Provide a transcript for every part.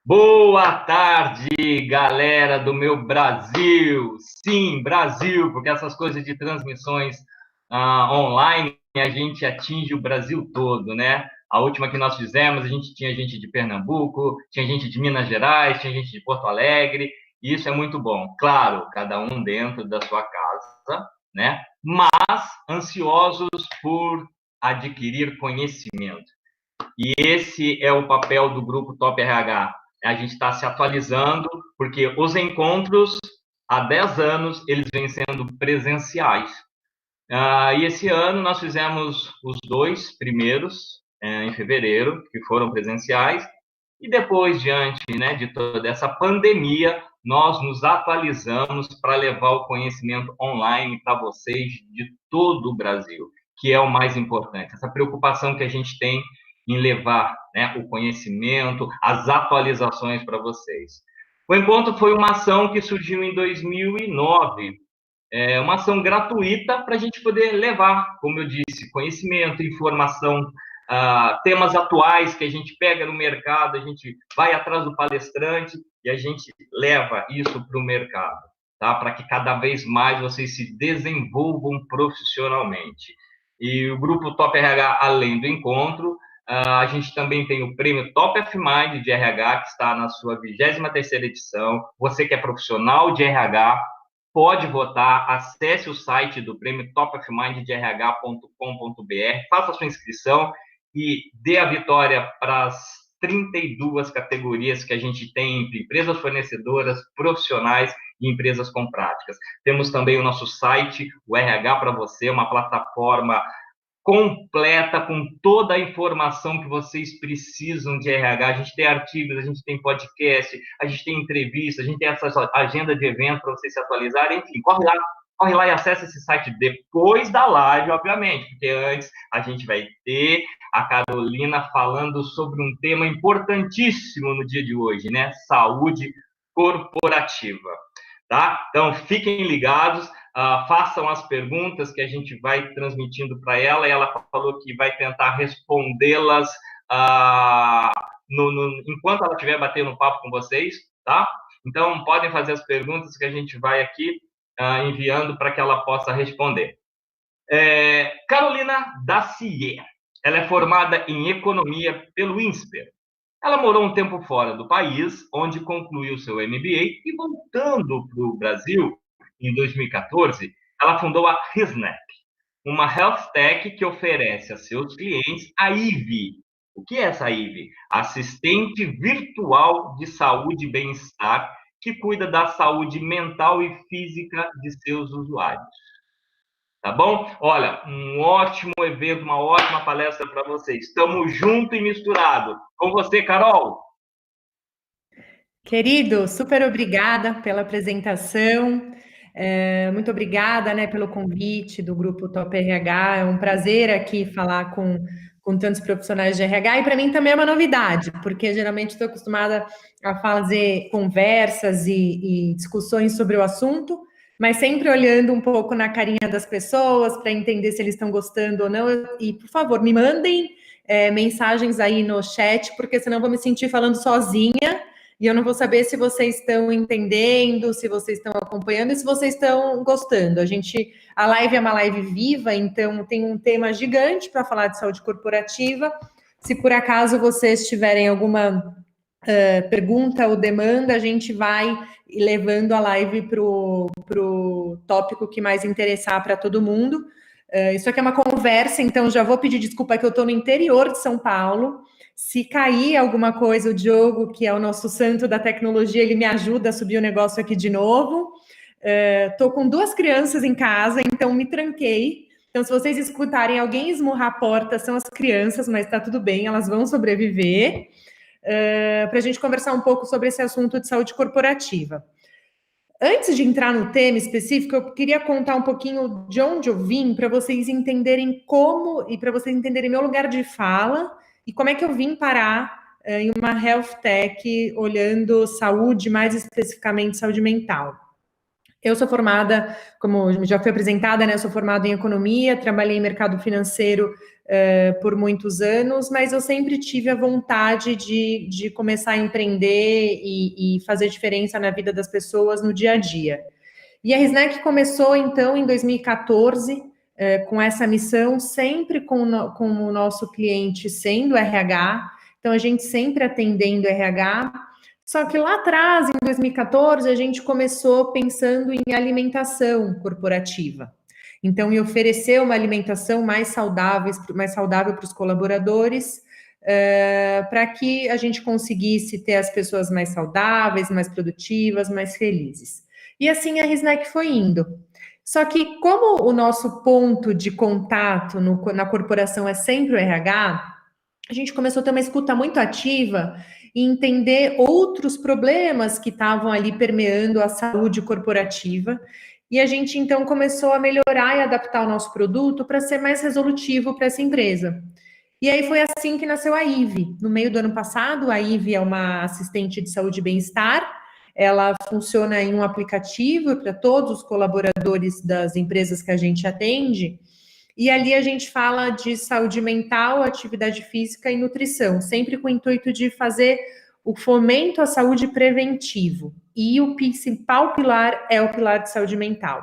Boa tarde, galera do meu Brasil. Sim, Brasil, porque essas coisas de transmissões online, a gente atinge o Brasil todo, né? A última que nós fizemos, a gente tinha gente de Pernambuco, tinha gente de Minas Gerais, tinha gente de Porto Alegre, e isso é muito bom. Claro, cada um dentro da sua casa, né? Mas ansiosos por adquirir conhecimento. E esse é o papel do Grupo Top RH. A gente está se atualizando, porque os encontros, há 10 anos, eles vêm sendo presenciais. E esse ano nós fizemos os dois primeiros, em fevereiro, que foram presenciais, e depois, diante, né, de toda essa pandemia, nós nos atualizamos para levar o conhecimento online para vocês de todo o Brasil, que é o mais importante. Essa preocupação que a gente tem em levar, né, o conhecimento, as atualizações para vocês. O encontro foi uma ação que surgiu em 2009, uma ação gratuita para a gente poder levar, como eu disse, conhecimento, informação, temas atuais que a gente pega no mercado, a gente vai atrás do palestrante e a gente leva isso para o mercado, tá? Para que cada vez mais vocês se desenvolvam profissionalmente. E o Grupo Top RH, além do encontro, a gente também tem o prêmio Top F Mind de RH, que está na sua 23ª edição. Você que é profissional de RH, pode votar, acesse o site do prêmio topofminddrh.com.br, faça a sua inscrição e dê a vitória para as 32 categorias que a gente tem entre empresas fornecedoras, profissionais e empresas com práticas. Temos também o nosso site, o RH para você, uma plataforma completa, com toda a informação que vocês precisam de RH. A gente tem artigos, a gente tem podcast, a gente tem entrevista, a gente tem essa agenda de evento para vocês se atualizarem. Enfim, corre lá e acessa esse site depois da live, obviamente, porque antes a gente vai ter a Carolina falando sobre um tema importantíssimo no dia de hoje, né? Saúde corporativa, tá? Então, fiquem ligados. Façam as perguntas que a gente vai transmitindo para ela, e ela falou que vai tentar respondê-las enquanto ela estiver batendo um papo com vocês, tá? Então, podem fazer as perguntas que a gente vai aqui enviando para que ela possa responder. Carolina Dacier, ela é formada em Economia pelo INSPER. Ela morou um tempo fora do país, onde concluiu seu MBA, e voltando para o Brasil, em 2014, ela fundou a Risnap, uma health tech que oferece a seus clientes a IVE. O que é essa IVE? Assistente virtual de saúde e bem-estar, que cuida da saúde mental e física de seus usuários. Tá bom? Olha, um ótimo evento, uma ótima palestra para vocês. Estamos junto e misturado. Com você, Carol. Querido, super obrigada pela apresentação. Muito obrigada, né, pelo convite do Grupo Top RH. É um prazer aqui falar com tantos profissionais de RH, e para mim também é uma novidade, porque geralmente estou acostumada a fazer conversas e discussões sobre o assunto, mas sempre olhando um pouco na carinha das pessoas para entender se eles estão gostando ou não. E, por favor, me mandem mensagens aí no chat, porque senão eu vou me sentir falando sozinha e eu não vou saber se vocês estão entendendo, se vocês estão acompanhando e se vocês estão gostando. A live é uma live viva, então tem um tema gigante para falar de saúde corporativa. Se por acaso vocês tiverem alguma pergunta ou demanda, a gente vai levando a live para o tópico que mais interessar para todo mundo. Isso aqui é uma conversa, então já vou pedir desculpa que eu estou no interior de São Paulo. Se cair alguma coisa, o Diogo, que é o nosso santo da tecnologia, ele me ajuda a subir o negócio aqui de novo. Estou com 2 crianças em casa, então me tranquei. Então, se vocês escutarem alguém esmurrar a porta, são as crianças, mas está tudo bem, elas vão sobreviver. Para a gente conversar um pouco sobre esse assunto de saúde corporativa. Antes de entrar no tema específico, eu queria contar um pouquinho de onde eu vim, para vocês entenderem como, e para vocês entenderem meu lugar de fala, e como é que eu vim parar em uma health tech, olhando saúde, mais especificamente saúde mental. Eu sou formada, como já foi apresentada, né? Eu sou formada em economia, trabalhei em mercado financeiro por muitos anos, mas eu sempre tive a vontade de começar a empreender e fazer diferença na vida das pessoas no dia a dia. E a Risnec começou, então, em 2014, com essa missão, sempre com o nosso cliente sendo RH, então a gente sempre atendendo RH. Só que lá atrás, em 2014, a gente começou pensando em alimentação corporativa. Então, em oferecer uma alimentação mais saudável para os colaboradores, para que a gente conseguisse ter as pessoas mais saudáveis, mais produtivas, mais felizes. E assim a Risnec foi indo. Só que, como o nosso ponto de contato na corporação é sempre o RH, a gente começou a ter uma escuta muito ativa e entender outros problemas que estavam ali permeando a saúde corporativa. E a gente, então, começou a melhorar e adaptar o nosso produto para ser mais resolutivo para essa empresa. E aí foi assim que nasceu a IVE. No meio do ano passado, a IVE é uma assistente de saúde e bem-estar. Ela funciona em um aplicativo para todos os colaboradores das empresas que a gente atende. E ali a gente fala de saúde mental, atividade física e nutrição, sempre com o intuito de fazer o fomento à saúde preventivo. E o principal pilar é o pilar de saúde mental.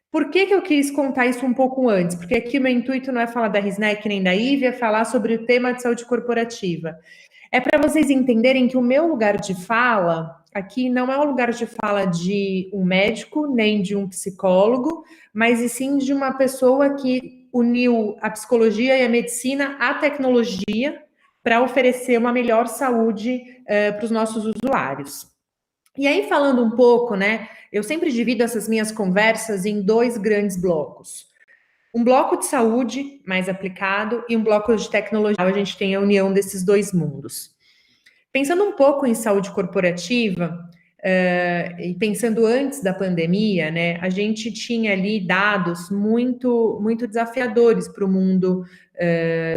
Por que eu quis contar isso um pouco antes? Porque aqui o meu intuito não é falar da Risnec nem da IVE, é falar sobre o tema de saúde corporativa. É para vocês entenderem que o meu lugar de fala aqui não é um lugar de fala de um médico, nem de um psicólogo, mas e sim de uma pessoa que uniu a psicologia e a medicina à tecnologia para oferecer uma melhor saúde para os nossos usuários. E aí, falando um pouco, né, eu sempre divido essas minhas conversas em dois grandes blocos. Um bloco de saúde, mais aplicado, e um bloco de tecnologia. A gente tem a união desses dois mundos. Pensando um pouco em saúde corporativa, e pensando antes da pandemia, né, a gente tinha ali dados muito desafiadores para o mundo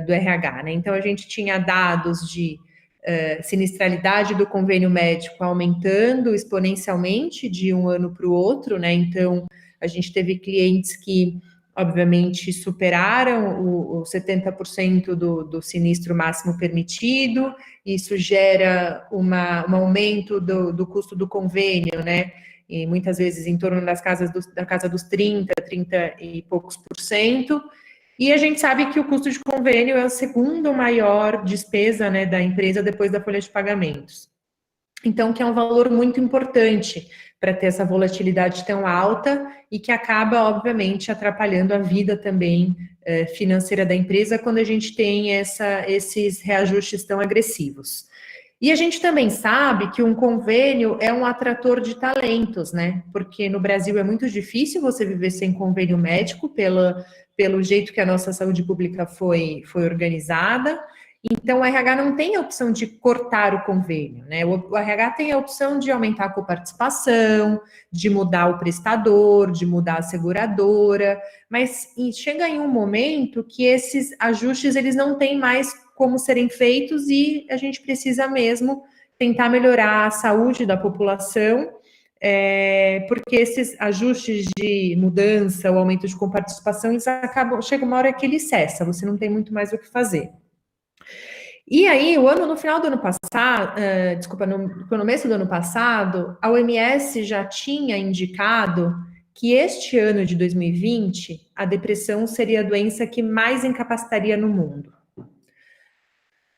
do RH, né? Então, a gente tinha dados de sinistralidade do convênio médico aumentando exponencialmente de um ano para o outro, né? Então, a gente teve clientes que, obviamente, superaram o 70% do sinistro máximo permitido. Isso gera um aumento do custo do convênio, né? E muitas vezes em torno da casa dos 30 e poucos por cento. E a gente sabe que o custo de convênio é a segunda maior despesa, né, da empresa depois da folha de pagamentos. Então, que é um valor muito importante para ter essa volatilidade tão alta e que acaba, obviamente, atrapalhando a vida também financeira da empresa quando a gente tem esses reajustes tão agressivos. E a gente também sabe que um convênio é um atrator de talentos, né? Porque no Brasil é muito difícil você viver sem convênio médico pelo jeito que a nossa saúde pública foi organizada. Então, o RH não tem a opção de cortar o convênio, né? O RH tem a opção de aumentar a coparticipação, de mudar o prestador, de mudar a seguradora, mas chega em um momento que esses ajustes eles não têm mais como serem feitos e a gente precisa mesmo tentar melhorar a saúde da população, porque esses ajustes de mudança, o aumento de coparticipação, eles chega uma hora que ele cessa, você não tem muito mais o que fazer. E aí, no final do ano passado, no começo do ano passado, a OMS já tinha indicado que este ano de 2020, a depressão seria a doença que mais incapacitaria no mundo.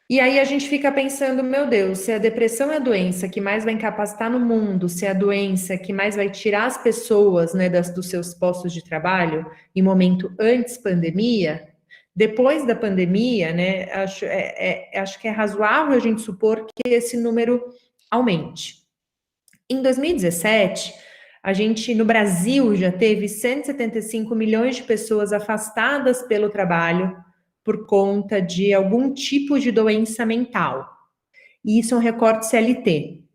E aí a gente fica pensando, meu Deus, se a depressão é a doença que mais vai incapacitar no mundo, se é a doença que mais vai tirar as pessoas, né, dos seus postos de trabalho em momento antes pandemia, depois da pandemia, né, acho que é razoável a gente supor que esse número aumente. Em 2017, a gente, no Brasil, já teve 175 milhões de pessoas afastadas pelo trabalho por conta de algum tipo de doença mental. E isso é um recorte CLT.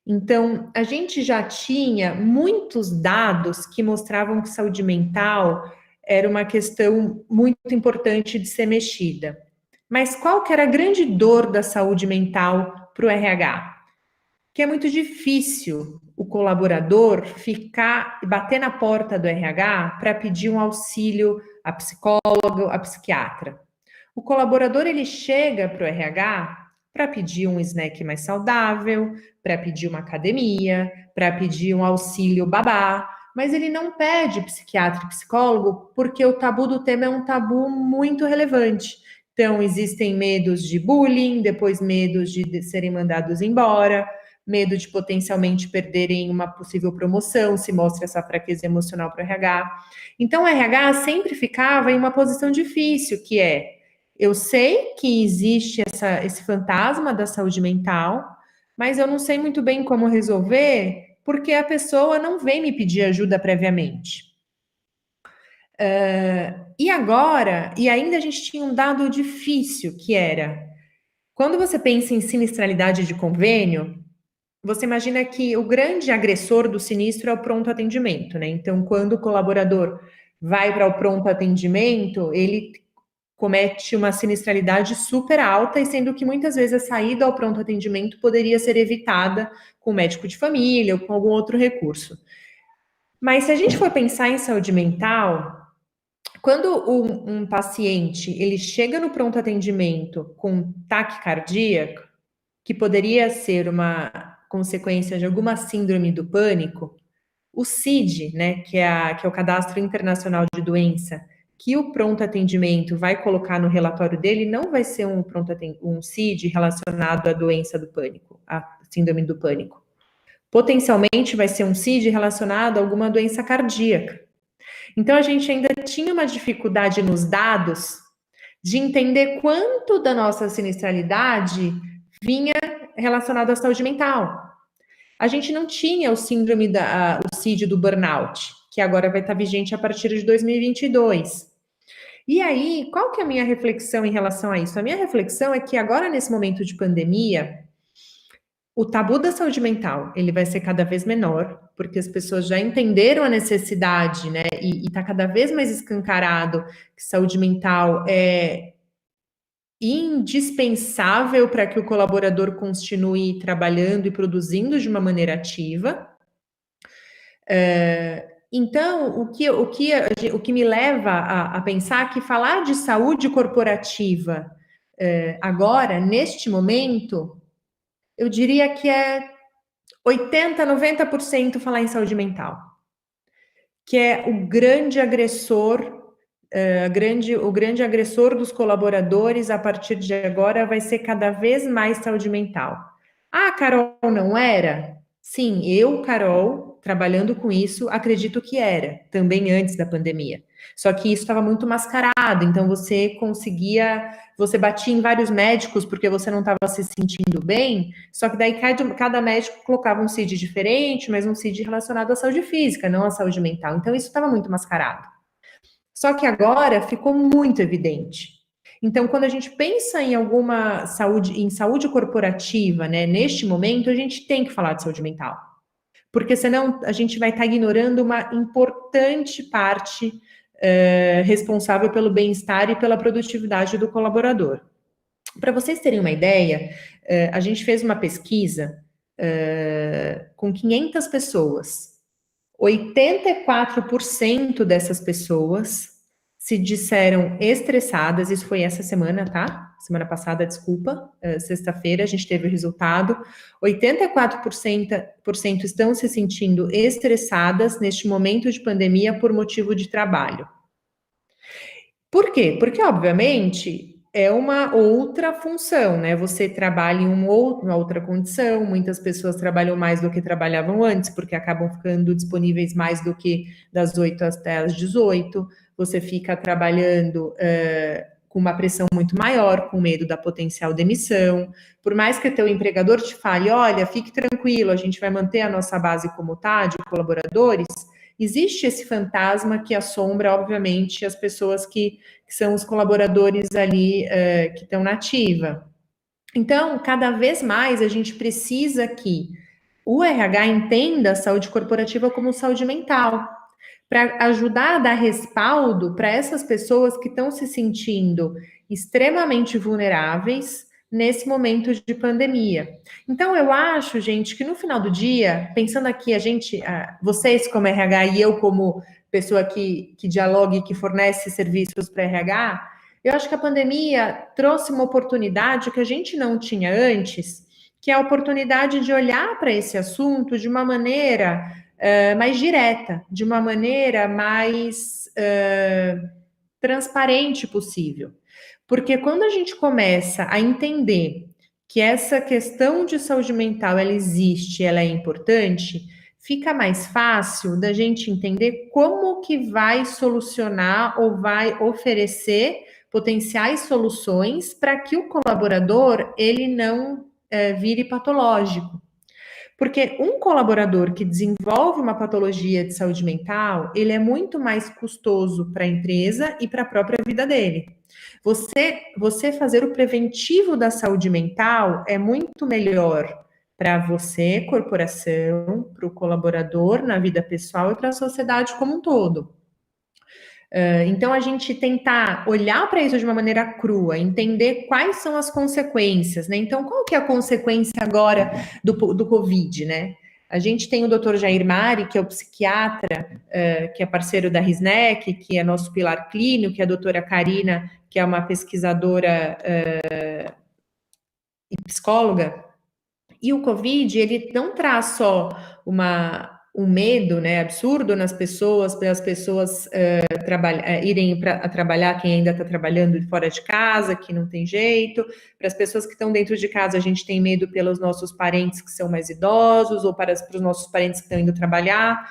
Então, a gente já tinha muitos dados que mostravam que saúde mental era uma questão muito importante de ser mexida. Mas qual que era a grande dor da saúde mental para o RH? que é muito difícil o colaborador bater na porta do RH para pedir um auxílio a psicólogo, a psiquiatra. O colaborador, ele chega para o RH para pedir um snack mais saudável, para pedir uma academia, para pedir um auxílio babá, mas ele não pede psiquiatra e psicólogo porque o tabu do tema é um tabu muito relevante. Então, existem medos de bullying, depois medos de serem mandados embora, medo de potencialmente perderem uma possível promoção, se mostra essa fraqueza emocional para o RH. Então, o RH sempre ficava em uma posição difícil, que é, eu sei que existe esse fantasma da saúde mental, mas eu não sei muito bem como resolver, porque a pessoa não vem me pedir ajuda previamente. E ainda a gente tinha um dado difícil, que era, quando você pensa em sinistralidade de convênio, você imagina que o grande agressor do sinistro é o pronto atendimento, né? Então, quando o colaborador vai para o pronto atendimento, ele comete uma sinistralidade super alta, e sendo que muitas vezes a saída ao pronto atendimento poderia ser evitada com médico de família ou com algum outro recurso. Mas se a gente for pensar em saúde mental, quando um paciente ele chega no pronto atendimento com taquicardia, que poderia ser uma consequência de alguma síndrome do pânico, o CID, né, que é o Cadastro Internacional de Doença, que o pronto atendimento vai colocar no relatório dele, não vai ser um CID relacionado à doença do pânico, à síndrome do pânico. Potencialmente vai ser um CID relacionado a alguma doença cardíaca. Então, a gente ainda tinha uma dificuldade nos dados de entender quanto da nossa sinistralidade vinha relacionado à saúde mental. A gente não tinha o o CID do burnout, que agora vai estar vigente a partir de 2022. E aí, qual que é a minha reflexão em relação a isso? A minha reflexão é que agora, nesse momento de pandemia, o tabu da saúde mental, ele vai ser cada vez menor, porque as pessoas já entenderam a necessidade, né? E está cada vez mais escancarado que saúde mental é indispensável para que o colaborador continue trabalhando e produzindo de uma maneira ativa. Então, o que me leva a pensar que falar de saúde corporativa agora, neste momento, eu diria que é 80, 90% falar em saúde mental, que é o grande agressor, o grande agressor dos colaboradores a partir de agora vai ser cada vez mais saúde mental. Ah, Carol, não era? Sim, eu, Carol, trabalhando com isso, acredito que era, também antes da pandemia. Só que isso estava muito mascarado, então você batia em vários médicos porque você não estava se sentindo bem, só que daí cada médico colocava um CID diferente, mas um CID relacionado à saúde física, não à saúde mental. Então isso estava muito mascarado. Só que agora ficou muito evidente. Então, quando a gente pensa em alguma saúde corporativa, né, neste momento, a gente tem que falar de saúde mental. Porque senão a gente vai estar ignorando uma importante parte responsável pelo bem-estar e pela produtividade do colaborador. Para vocês terem uma ideia, a gente fez uma pesquisa com 500 pessoas. 84% dessas pessoas se disseram estressadas, isso foi essa semana, tá? Semana passada, desculpa, sexta-feira a gente teve o resultado. 84% estão se sentindo estressadas neste momento de pandemia por motivo de trabalho. Por quê? Porque, obviamente, é uma outra função, né? Você trabalha em uma outra condição, muitas pessoas trabalham mais do que trabalhavam antes, porque acabam ficando disponíveis mais do que das 8 até as 18, você fica trabalhando com uma pressão muito maior, com medo da potencial demissão, por mais que o teu empregador te fale, olha, fique tranquilo, a gente vai manter a nossa base como tá, de colaboradores, existe esse fantasma que assombra, obviamente, as pessoas que são os colaboradores ali que estão na ativa. Então, cada vez mais a gente precisa que o RH entenda a saúde corporativa como saúde mental, para ajudar a dar respaldo para essas pessoas que estão se sentindo extremamente vulneráveis, nesse momento de pandemia. Então, eu acho, gente, que no final do dia, pensando aqui, vocês como RH e eu como pessoa que dialoga e que fornece serviços para RH, eu acho que a pandemia trouxe uma oportunidade que a gente não tinha antes, que é a oportunidade de olhar para esse assunto de uma maneira mais direta, de uma maneira mais transparente possível. Porque quando a gente começa a entender que essa questão de saúde mental ela existe, ela é importante, fica mais fácil da gente entender como que vai solucionar ou vai oferecer potenciais soluções para que o colaborador ele não vire patológico. Porque um colaborador que desenvolve uma patologia de saúde mental, ele é muito mais custoso para a empresa e para a própria vida dele. Você fazer o preventivo da saúde mental é muito melhor para você, corporação, para o colaborador na vida pessoal e para a sociedade como um todo. Então, a gente tentar olhar para isso de uma maneira crua, entender quais são as consequências, né? Então, qual que é a consequência agora do Covid, né? A gente tem o Dr. Jair Mari, que é o psiquiatra, que é parceiro da RISNEC, que é nosso pilar clínico, que é a doutora Karina, que é uma pesquisadora e psicóloga. E o Covid, ele não traz só um medo, né, absurdo nas pessoas, para as pessoas irem para trabalhar, quem ainda está trabalhando fora de casa, que não tem jeito, para as pessoas que estão dentro de casa, a gente tem medo pelos nossos parentes que são mais idosos, ou para os nossos parentes que estão indo trabalhar,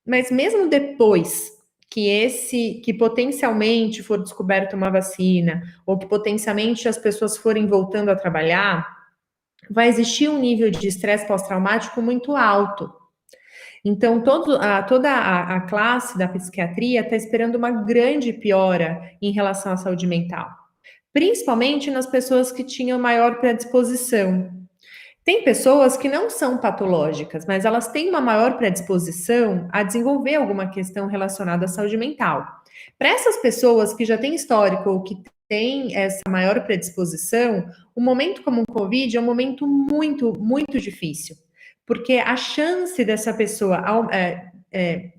mas mesmo depois que potencialmente for descoberta uma vacina, ou que potencialmente as pessoas forem voltando a trabalhar, vai existir um nível de estresse pós-traumático muito alto. Então, toda a classe da psiquiatria está esperando uma grande piora em relação à saúde mental, principalmente nas pessoas que tinham maior predisposição. Tem pessoas que não são patológicas, mas elas têm uma maior predisposição a desenvolver alguma questão relacionada à saúde mental. Para essas pessoas que já têm histórico ou que têm essa maior predisposição, um momento como o Covid é um momento muito, muito difícil, porque a chance dessa pessoa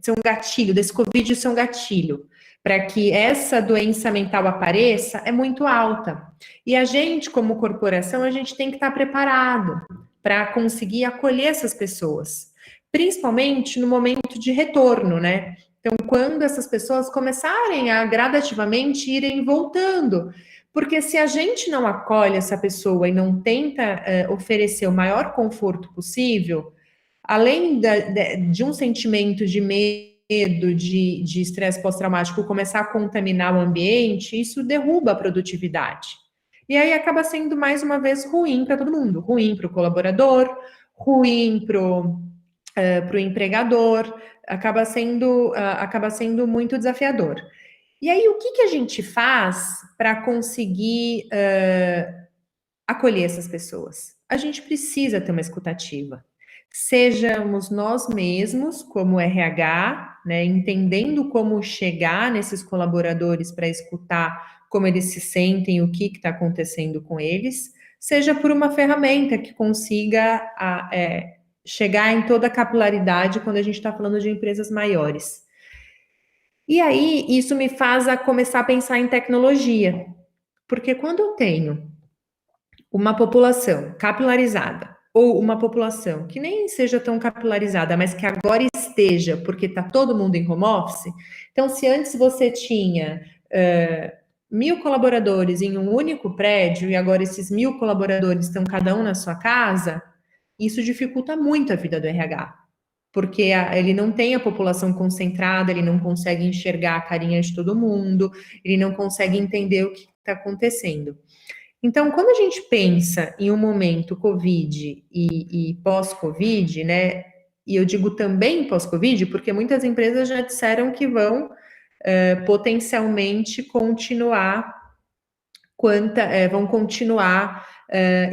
ser um gatilho, desse Covid ser um gatilho, para que essa doença mental apareça, é muito alta. E a gente, como corporação, a gente tem que estar preparado para conseguir acolher essas pessoas, principalmente no momento de retorno, né? Então, quando essas pessoas começarem a gradativamente irem voltando, porque se a gente não acolhe essa pessoa e não tenta oferecer o maior conforto possível, além de um sentimento de medo, de estresse pós-traumático começar a contaminar o ambiente, isso derruba a produtividade. E aí acaba sendo, mais uma vez, ruim para todo mundo. Ruim para o colaborador, ruim para o empregador, acaba sendo muito desafiador. E aí, o que a gente faz para conseguir acolher essas pessoas? A gente precisa ter uma escutativa. Sejamos nós mesmos, como RH, né, entendendo como chegar nesses colaboradores para escutar como eles se sentem, o que está acontecendo com eles, seja por uma ferramenta que consiga chegar em toda a capilaridade quando a gente está falando de empresas maiores. E aí, isso me faz começar a pensar em tecnologia, porque quando eu tenho uma população capilarizada, ou uma população que nem seja tão capilarizada, mas que agora esteja, porque está todo mundo em home office. Então, se antes você tinha 1.000 colaboradores em um único prédio, e agora esses 1.000 colaboradores estão cada um na sua casa, isso dificulta muito a vida do RH. Porque ele não tem a população concentrada, ele não consegue enxergar a carinha de todo mundo, ele não consegue entender o que está acontecendo. Então, quando a gente pensa em um momento Covid e pós-Covid, né, e eu digo também pós-Covid, porque muitas empresas já disseram que vão potencialmente continuar, vão continuar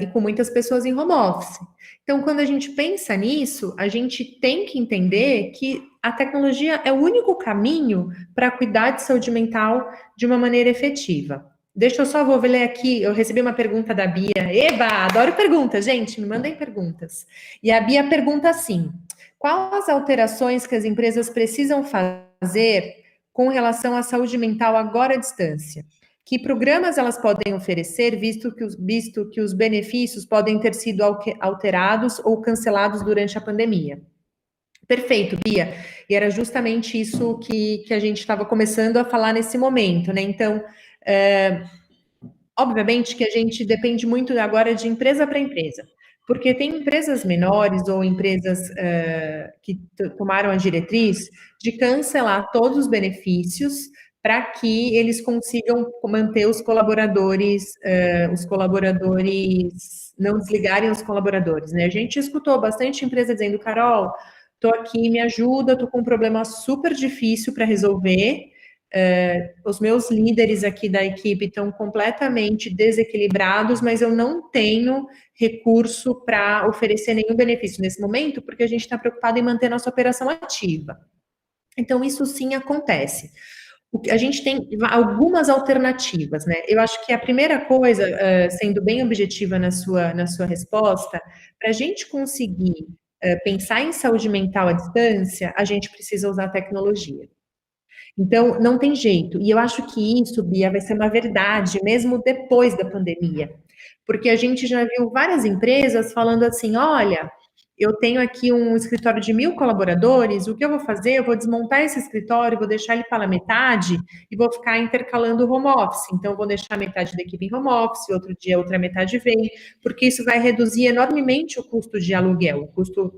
e com muitas pessoas em home office. Então, quando a gente pensa nisso, a gente tem que entender que a tecnologia é o único caminho para cuidar de saúde mental de uma maneira efetiva. Deixa eu só, vou ler aqui, eu recebi uma pergunta da Bia. Eba, adoro perguntas, gente, me mandem perguntas. E a Bia pergunta assim: quais as alterações que as empresas precisam fazer com relação à saúde mental agora à distância? Que programas elas podem oferecer, visto que os benefícios podem ter sido alterados ou cancelados durante a pandemia? Perfeito, Bia. E era justamente isso que a gente estava começando a falar nesse momento, né? Então, obviamente que a gente depende muito agora de empresa para empresa, porque tem empresas menores ou empresas que tomaram a diretriz de cancelar todos os benefícios para que eles consigam manter os colaboradores, não desligarem os colaboradores, né? A gente escutou bastante empresa dizendo, Carol, estou aqui, me ajuda, estou com um problema super difícil para resolver. Os meus líderes aqui da equipe estão completamente desequilibrados, mas eu não tenho recurso para oferecer nenhum benefício nesse momento, porque a gente está preocupado em manter nossa operação ativa. Então, isso sim acontece. A gente tem algumas alternativas, né? Eu acho que a primeira coisa, sendo bem objetiva na sua resposta, para a gente conseguir pensar em saúde mental à distância, a gente precisa usar tecnologia. Então, não tem jeito. E eu acho que isso, Bia, vai ser uma verdade, mesmo depois da pandemia. Porque a gente já viu várias empresas falando assim: olha, eu tenho aqui um escritório de 1.000 colaboradores, o que eu vou fazer? Eu vou desmontar esse escritório, vou deixar ele pela metade e vou ficar intercalando o home office. Então, eu vou deixar metade da equipe em home office, outro dia a outra metade vem, porque isso vai reduzir enormemente o custo de aluguel, o custo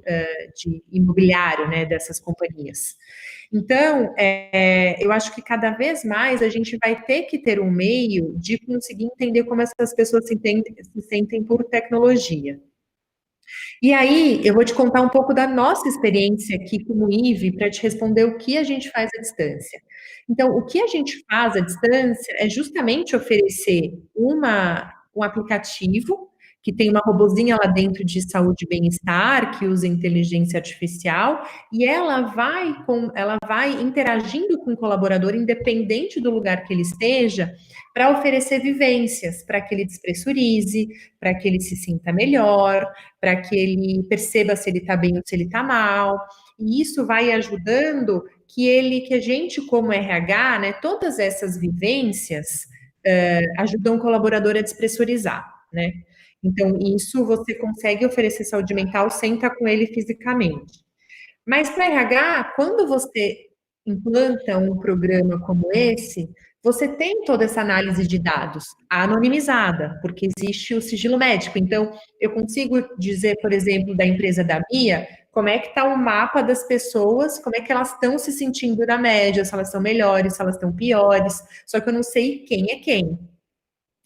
de imobiliário, né, dessas companhias. Então, eu acho que cada vez mais a gente vai ter que ter um meio de conseguir entender como essas pessoas se sentem por tecnologia. E aí, eu vou te contar um pouco da nossa experiência aqui como IVE para te responder o que a gente faz à distância. Então, o que a gente faz à distância é justamente oferecer um aplicativo que tem uma robozinha lá dentro de saúde e bem-estar, que usa inteligência artificial, e ela vai interagindo com o colaborador, independente do lugar que ele esteja, para oferecer vivências, para que ele despressurize, para que ele se sinta melhor, para que ele perceba se ele está bem ou se ele está mal. E isso vai ajudando que a gente, como RH, né, todas essas vivências ajudam o colaborador a despressurizar, né? Então, isso você consegue oferecer saúde mental sem estar com ele fisicamente. Mas para RH, quando você implanta um programa como esse, você tem toda essa análise de dados anonimizada, porque existe o sigilo médico. Então, eu consigo dizer, por exemplo, da empresa da Bia, como é que está o mapa das pessoas, como é que elas estão se sentindo na média, se elas estão melhores, se elas estão piores, só que eu não sei quem é quem,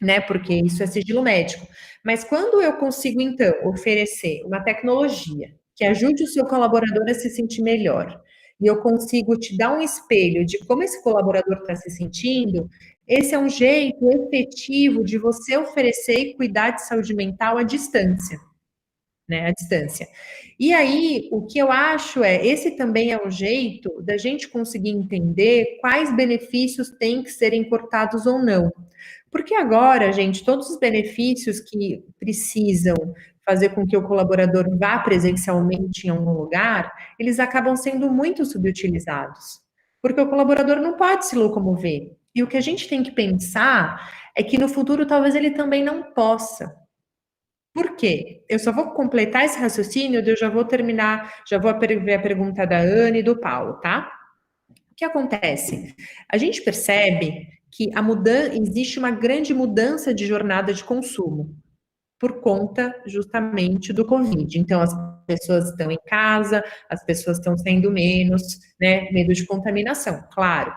né? Porque isso é sigilo médico. Mas quando eu consigo, então, oferecer uma tecnologia que ajude o seu colaborador a se sentir melhor, e eu consigo te dar um espelho de como esse colaborador está se sentindo, esse é um jeito efetivo de você oferecer e cuidar de saúde mental à distância, né? À distância. E aí, o que eu acho esse também é um jeito da gente conseguir entender quais benefícios têm que serem cortados ou não. Porque agora, gente, todos os benefícios que precisam fazer com que o colaborador vá presencialmente em algum lugar, eles acabam sendo muito subutilizados. Porque o colaborador não pode se locomover. E o que a gente tem que pensar é que no futuro talvez ele também não possa. Por quê? Eu só vou completar esse raciocínio, eu já vou terminar, já vou ver a pergunta da Anne e do Paulo, tá? O que acontece? A gente percebe que existe uma grande mudança de jornada de consumo por conta justamente do Covid. Então, as pessoas estão em casa, as pessoas estão saindo menos, né? Medo de contaminação, claro.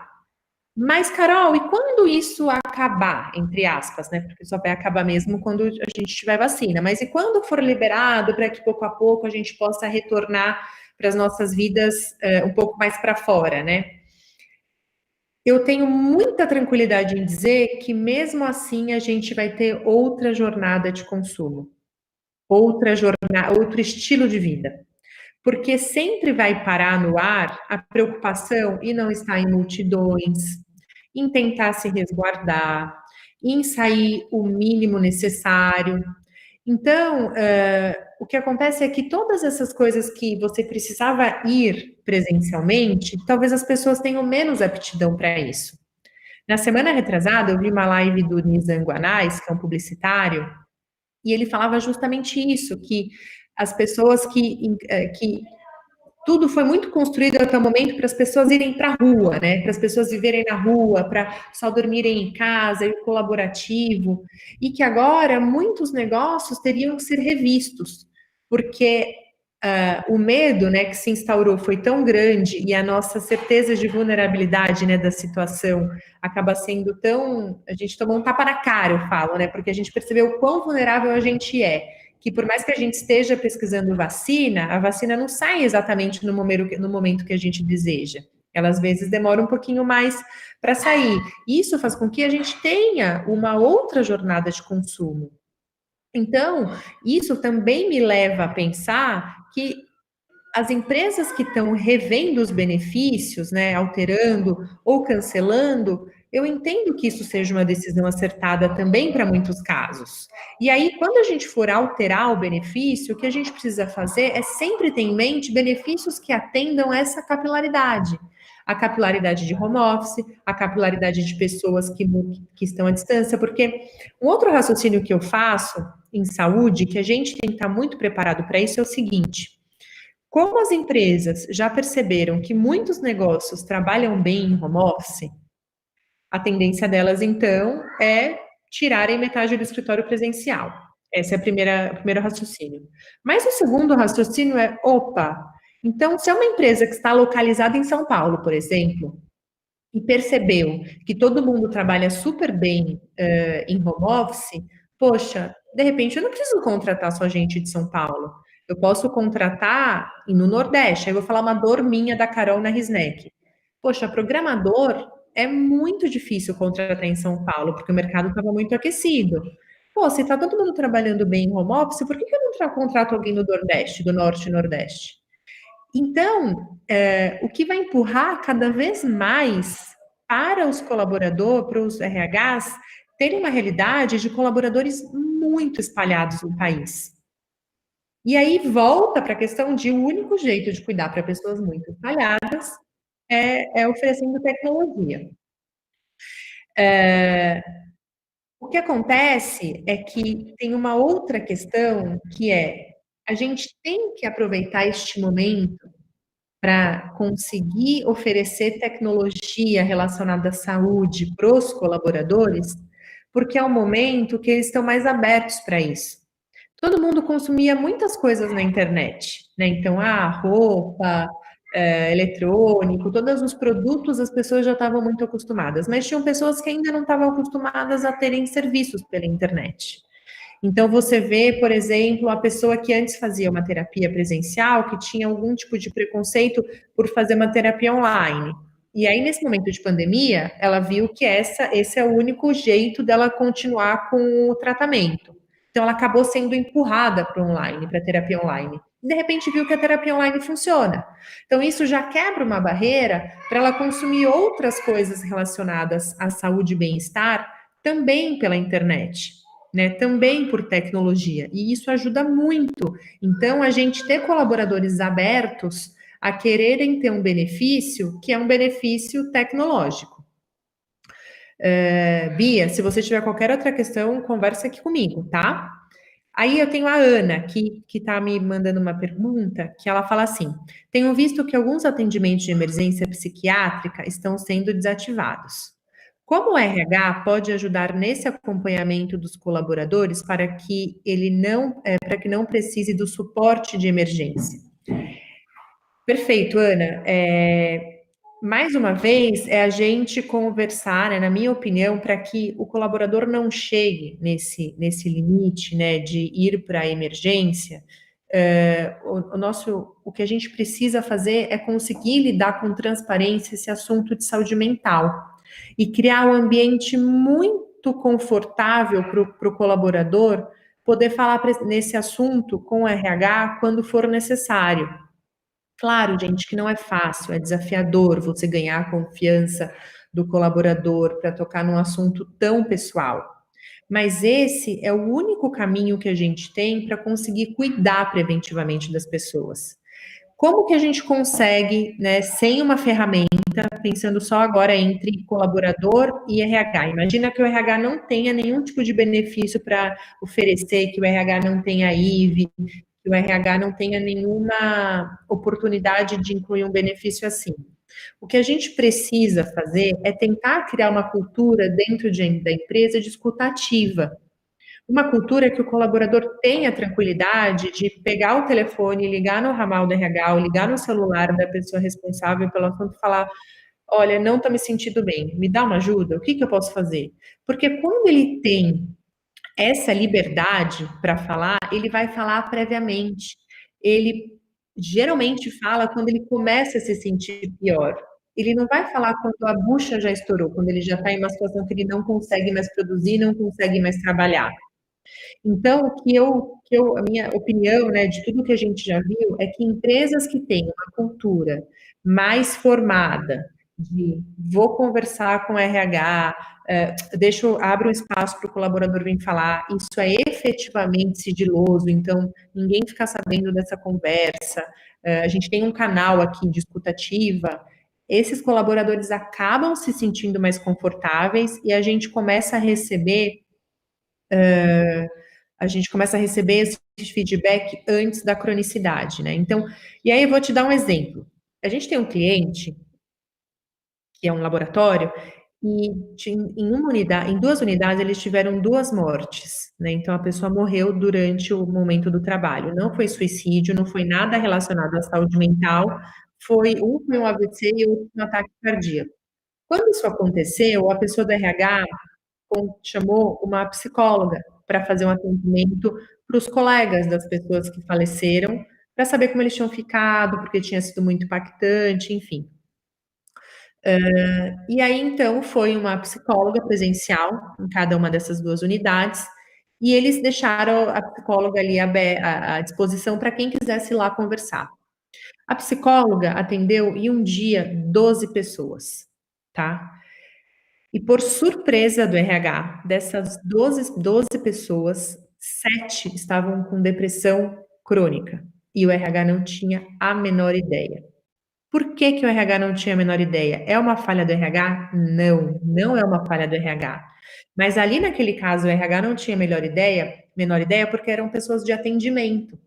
Mas, Carol, e quando isso acabar, entre aspas, né? Porque só vai acabar mesmo quando a gente tiver vacina. Mas e quando for liberado, para que pouco a pouco a gente possa retornar para as nossas vidas um pouco mais para fora, né? Eu tenho muita tranquilidade em dizer que mesmo assim a gente vai ter outra jornada de consumo, outro estilo de vida. Porque sempre vai parar no ar a preocupação em não estar em multidões, em tentar se resguardar, em sair o mínimo necessário. Então, o que acontece é que todas essas coisas que você precisava ir presencialmente, talvez as pessoas tenham menos aptidão para isso. Na semana retrasada, eu vi uma live do Nizam Guanais, que é um publicitário, e ele falava justamente isso, que as pessoas que tudo foi muito construído até o momento para as pessoas irem para a rua, né? Para as pessoas viverem na rua, para só dormirem em casa, e o colaborativo, e que agora muitos negócios teriam que ser revistos, porque o medo, né, que se instaurou foi tão grande e a nossa certeza de vulnerabilidade, né, da situação acaba sendo tão, a gente tomou um tapa na cara, eu falo, né, porque a gente percebeu o quão vulnerável a gente é, que por mais que a gente esteja pesquisando vacina, a vacina não sai exatamente no momento que a gente deseja. Ela às vezes demora um pouquinho mais para sair. Isso faz com que a gente tenha uma outra jornada de consumo. Então, isso também me leva a pensar que as empresas que estão revendo os benefícios, né, alterando ou cancelando, eu entendo que isso seja uma decisão acertada também para muitos casos. E aí, quando a gente for alterar o benefício, o que a gente precisa fazer é sempre ter em mente benefícios que atendam essa capilaridade. A capilaridade de home office, a capilaridade de pessoas que estão à distância, porque um outro raciocínio que eu faço em saúde, que a gente tem que estar muito preparado para isso, é o seguinte: como as empresas já perceberam que muitos negócios trabalham bem em home office, a tendência delas, então, é tirarem metade do escritório presencial. Esse é o primeiro raciocínio. Mas o segundo raciocínio é, opa, então, se é uma empresa que está localizada em São Paulo, por exemplo, e percebeu que todo mundo trabalha super bem em home office, poxa, de repente eu não preciso contratar só gente de São Paulo. Eu posso contratar no Nordeste. Aí eu vou falar uma dor minha da Carol na Risneck. Poxa, programador é muito difícil contratar em São Paulo, porque o mercado estava muito aquecido. Pô, se está todo mundo trabalhando bem em home office, por que eu não contrato alguém do Nordeste, do Norte e Nordeste? Então, o que vai empurrar cada vez mais para os colaboradores, para os RHs, terem uma realidade de colaboradores muito espalhados no país. E aí volta para a questão de o único jeito de cuidar para pessoas muito espalhadas é oferecendo tecnologia. O que acontece é que tem uma outra questão que é a gente tem que aproveitar este momento para conseguir oferecer tecnologia relacionada à saúde para os colaboradores, porque é o momento que eles estão mais abertos para isso. Todo mundo consumia muitas coisas na internet, né? Então, roupa, eletrônico, todos os produtos as pessoas já estavam muito acostumadas, mas tinham pessoas que ainda não estavam acostumadas a terem serviços pela internet. Então, você vê, por exemplo, a pessoa que antes fazia uma terapia presencial, que tinha algum tipo de preconceito por fazer uma terapia online. E aí, nesse momento de pandemia, ela viu que esse é o único jeito dela continuar com o tratamento. Então, ela acabou sendo empurrada para online, para a terapia online. De repente, viu que a terapia online funciona. Então, isso já quebra uma barreira para ela consumir outras coisas relacionadas à saúde e bem-estar também pela internet, né? Também por tecnologia. E isso ajuda muito. Então, a gente ter colaboradores abertos a quererem ter um benefício que é um benefício tecnológico. Bia, se você tiver qualquer outra questão, conversa aqui comigo, tá? Aí eu tenho a Ana, que está me mandando uma pergunta, que ela fala assim: tenho visto que alguns atendimentos de emergência psiquiátrica estão sendo desativados. Como o RH pode ajudar nesse acompanhamento dos colaboradores para que para que não precise do suporte de emergência? Perfeito, Ana. Mais uma vez, é a gente conversar, né, na minha opinião, para que o colaborador não chegue nesse limite, né, de ir para a emergência. O que a gente precisa fazer é conseguir lidar com transparência esse assunto de saúde mental e criar um ambiente muito confortável para o colaborador poder falar nesse assunto com o RH quando for necessário. Claro, gente, que não é fácil, é desafiador você ganhar a confiança do colaborador para tocar num assunto tão pessoal. Mas esse é o único caminho que a gente tem para conseguir cuidar preventivamente das pessoas. Como que a gente consegue, né, sem uma ferramenta, pensando só agora entre colaborador e RH? Imagina que o RH não tenha nenhum tipo de benefício para oferecer, que o RH não tenha IVE, que o RH não tenha nenhuma oportunidade de incluir um benefício assim. O que a gente precisa fazer é tentar criar uma cultura dentro da empresa de escuta ativa. Uma cultura que o colaborador tenha tranquilidade de pegar o telefone, ligar no ramal do RH, ou ligar no celular da pessoa responsável pelo assunto e falar: olha, não estou me sentindo bem, me dá uma ajuda? O que, que eu posso fazer? Porque quando ele tem essa liberdade para falar, ele vai falar previamente. Ele geralmente fala quando ele começa a se sentir pior. Ele não vai falar quando a bucha já estourou, quando ele já está em uma situação que ele não consegue mais produzir, não consegue mais trabalhar. Então, a minha opinião, né, de tudo que a gente já viu, é que empresas que têm uma cultura mais formada, de vou conversar com o RH, abro um espaço para o colaborador vir falar, isso é efetivamente sigiloso, então ninguém fica sabendo dessa conversa, a gente tem um canal aqui de escutativa, esses colaboradores acabam se sentindo mais confortáveis e a gente começa a receber esse feedback antes da cronicidade, né? Então, e aí eu vou te dar um exemplo. A gente tem um cliente que é um laboratório e em 2 unidades eles tiveram 2 mortes, né? Então a pessoa morreu durante o momento do trabalho. Não foi suicídio, não foi nada relacionado à saúde mental, foi um AVC e outro um ataque cardíaco. Quando isso aconteceu, a pessoa do RH chamou uma psicóloga para fazer um atendimento para os colegas das pessoas que faleceram, para saber como eles tinham ficado, porque tinha sido muito impactante, enfim. E aí, então, foi uma psicóloga presencial em cada uma dessas 2 unidades, e eles deixaram a psicóloga ali à disposição para quem quisesse ir lá conversar. A psicóloga atendeu em um dia 12 pessoas, tá? E por surpresa do RH, dessas 12 pessoas, 7 estavam com depressão crônica. E o RH não tinha a menor ideia. Por que que o RH não tinha a menor ideia? É uma falha do RH? Não, não é uma falha do RH. Mas ali naquele caso o RH não tinha a menor ideia porque eram pessoas de atendimento.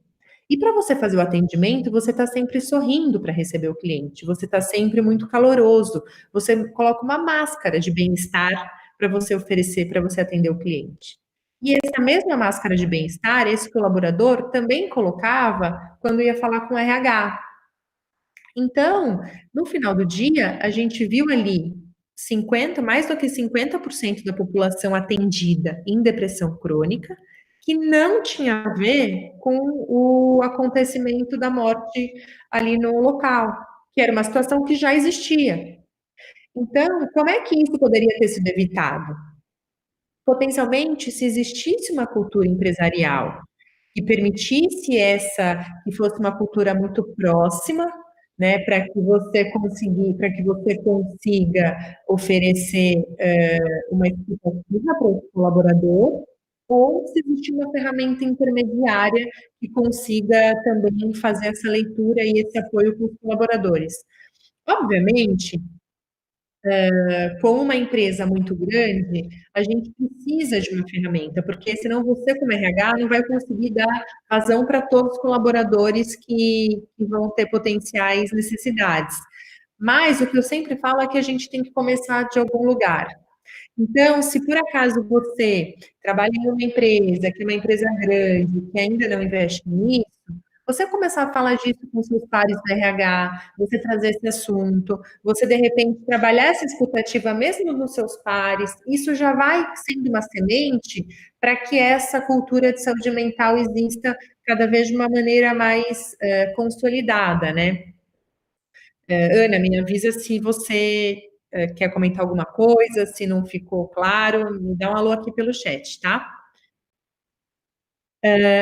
E para você fazer o atendimento, você está sempre sorrindo para receber o cliente, você está sempre muito caloroso, você coloca uma máscara de bem-estar para você oferecer, para você atender o cliente. E essa mesma máscara de bem-estar, esse colaborador também colocava quando ia falar com o RH. Então, no final do dia, a gente viu ali mais do que 50% da população atendida em depressão crônica, que não tinha a ver com o acontecimento da morte ali no local, que era uma situação que já existia. Então, como é que isso poderia ter sido evitado? Potencialmente, se existisse uma cultura empresarial que permitisse que fosse uma cultura muito próxima, né, para que você consiga oferecer uma expectativa para o colaborador, ou se existir uma ferramenta intermediária que consiga também fazer essa leitura e esse apoio com os colaboradores. Obviamente, com uma empresa muito grande, a gente precisa de uma ferramenta, porque senão você, como RH, não vai conseguir dar razão para todos os colaboradores que vão ter potenciais necessidades. Mas o que eu sempre falo é que a gente tem que começar de algum lugar. Então, se por acaso você trabalha em uma empresa, que é uma empresa grande, que ainda não investe nisso, você começar a falar disso com seus pares do RH, você trazer esse assunto, você de repente trabalhar essa escutativa mesmo nos seus pares, isso já vai sendo uma semente para que essa cultura de saúde mental exista cada vez de uma maneira mais consolidada, né? Ana, me avisa se você quer comentar alguma coisa, se não ficou claro, me dá um alô aqui pelo chat, tá?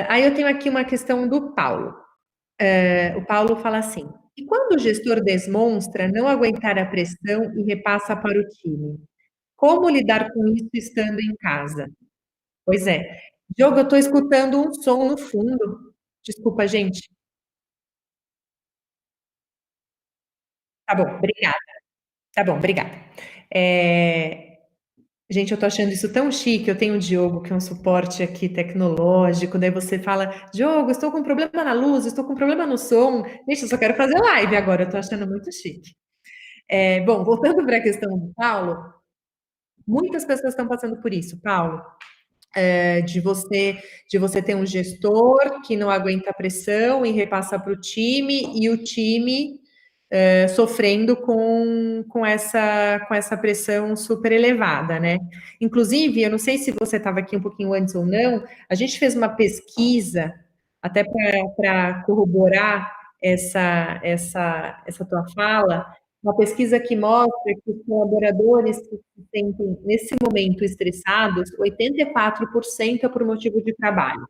Aí eu tenho aqui uma questão do Paulo. O Paulo fala assim: E quando o gestor demonstra não aguentar a pressão e repassa para o time? Como lidar com isso estando em casa? Pois é. Diogo, eu estou escutando um som no fundo. Desculpa, gente. Tá bom, obrigada. Tá bom, obrigada. É, gente, eu tô achando isso tão chique. Eu tenho o Diogo, que é um suporte aqui tecnológico. Daí você fala, Diogo, estou com problema na luz, estou com problema no som. Gente, eu só quero fazer live agora. Eu tô achando muito chique. Bom, voltando para a questão do Paulo, muitas pessoas estão passando por isso, Paulo. De você ter um gestor que não aguenta a pressão e repassa para o time, e o time sofrendo com essa pressão super elevada, né? Inclusive, eu não sei se você estava aqui um pouquinho antes ou não, a gente fez uma pesquisa, até para corroborar essa tua fala, uma pesquisa que mostra que os colaboradores que se sentem, nesse momento, estressados, 84% é por motivo de trabalho.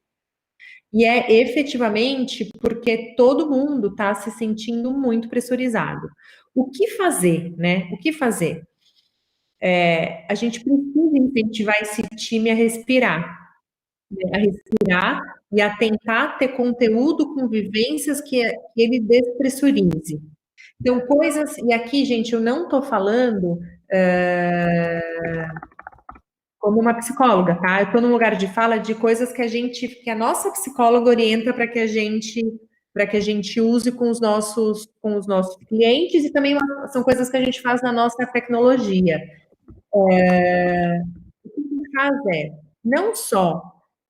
E é efetivamente porque todo mundo está se sentindo muito pressurizado. O que fazer, né? O que fazer? A gente precisa incentivar esse time a respirar, né? A respirar e a tentar ter conteúdo com vivências que ele despressurize. Então, coisas, e aqui, gente, eu não estou falando como uma psicóloga, tá? Eu estou num lugar de fala de coisas que a nossa psicóloga orienta para que a gente use com os nossos clientes, e também são coisas que a gente faz na nossa tecnologia. O que a gente faz não só